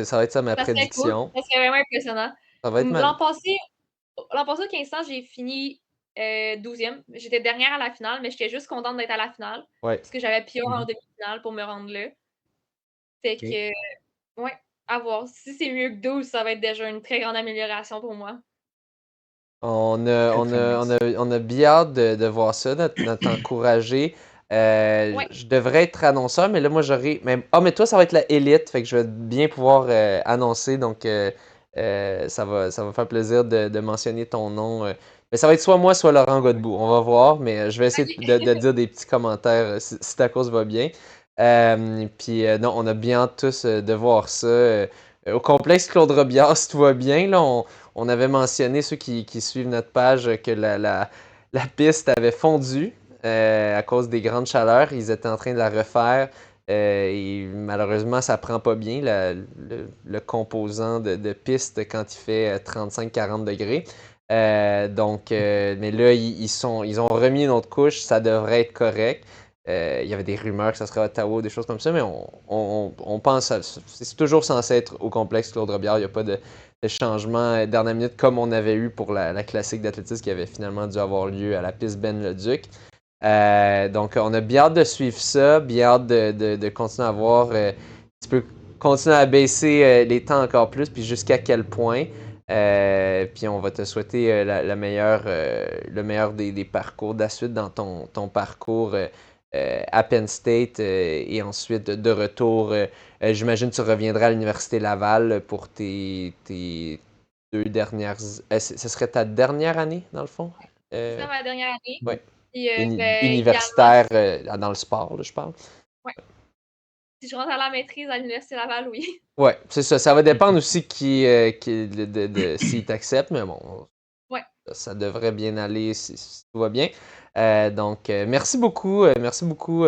Ça va être ça ma Ça serait cool. prédiction. Ça serait vraiment impressionnant. Ça va être L'an passé, au 15 ans, j'ai fini 12e. J'étais dernière à la finale, mais j'étais juste contente d'être à la finale Ouais. parce que j'avais Pia en Mhm. demi-finale pour me rendre là. Fait OK. que, ouais, à voir. Si c'est mieux que 12, ça va être déjà une très grande amélioration pour moi. Très, très nice. On a bien hâte de voir ça, notre encouragé. Ouais. Je devrais être annonceur, mais là, moi, j'aurai. Mais toi, ça va être la élite, fait que je vais bien pouvoir annoncer. Donc, ça va faire plaisir de mentionner ton nom. Mais ça va être soit moi, soit Laurent Godbout. On va voir, mais je vais essayer de dire des petits commentaires si ta course va bien. Puis, non, on a bien hâte tous de voir ça. Au complexe Claude Robillard, si tout va bien, là, on avait mentionné, ceux qui suivent notre page, que la piste avait fondu à cause des grandes chaleurs. Ils étaient en train de la refaire. Et malheureusement, ça prend pas bien le composant de piste quand il fait 35-40 degrés. Mais là, ils ont remis une autre couche. Ça devrait être correct. Il y avait des rumeurs que ça serait à Ottawa, des choses comme ça, mais on pense à c'est toujours censé être au complexe Claude Robillard. Il n'y a pas de changement dernière minute comme on avait eu pour la classique d'athlétisme qui avait finalement dû avoir lieu à la piste Ben-le-Duc. Donc, on a bien hâte de suivre ça, bien hâte de continuer à voir. Tu peux continuer à baisser les temps encore plus, puis jusqu'à quel point. Puis on va te souhaiter le meilleur des parcours de la suite dans ton parcours à Penn State et ensuite de retour. J'imagine que tu reviendras à l'Université Laval pour tes 2 dernières. Ce serait ta dernière année, dans le fond? C'est ça ma dernière année. Ouais. Puis, idéalement, Universitaire dans le sport, là, je parle. ouais. Si je rentre à la maîtrise à l'Université Laval, oui. Ouais, c'est ça. Ça va dépendre aussi s'il t'accepte, mais bon, Ouais. ça devrait bien aller si tout va bien. Donc, merci beaucoup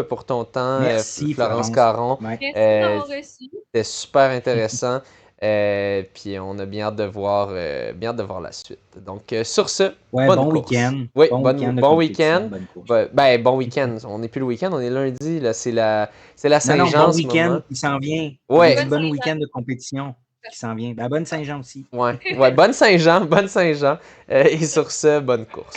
pour ton temps, Merci, Florence Florence. Caron. Ouais. Merci de m'avoir reçu. C'était super intéressant. Puis on a bien hâte de voir la suite. Donc, sur ce, Ouais, bonne bon course. week-end. Oui, Bon week-end de bon compétition, week-end. bonne course. Bon week-end. On n'est plus le week-end, on est lundi. Là, c'est la Non, Saint-Jean bon en ce week-end moment. qui s'en vient. Ouais. On dit Bonne bon Saint-Jean. week-end de compétition qui s'en vient. Ben, bonne Saint-Jean aussi. Ouais, bonne Saint-Jean. Et sur ce, bonne course.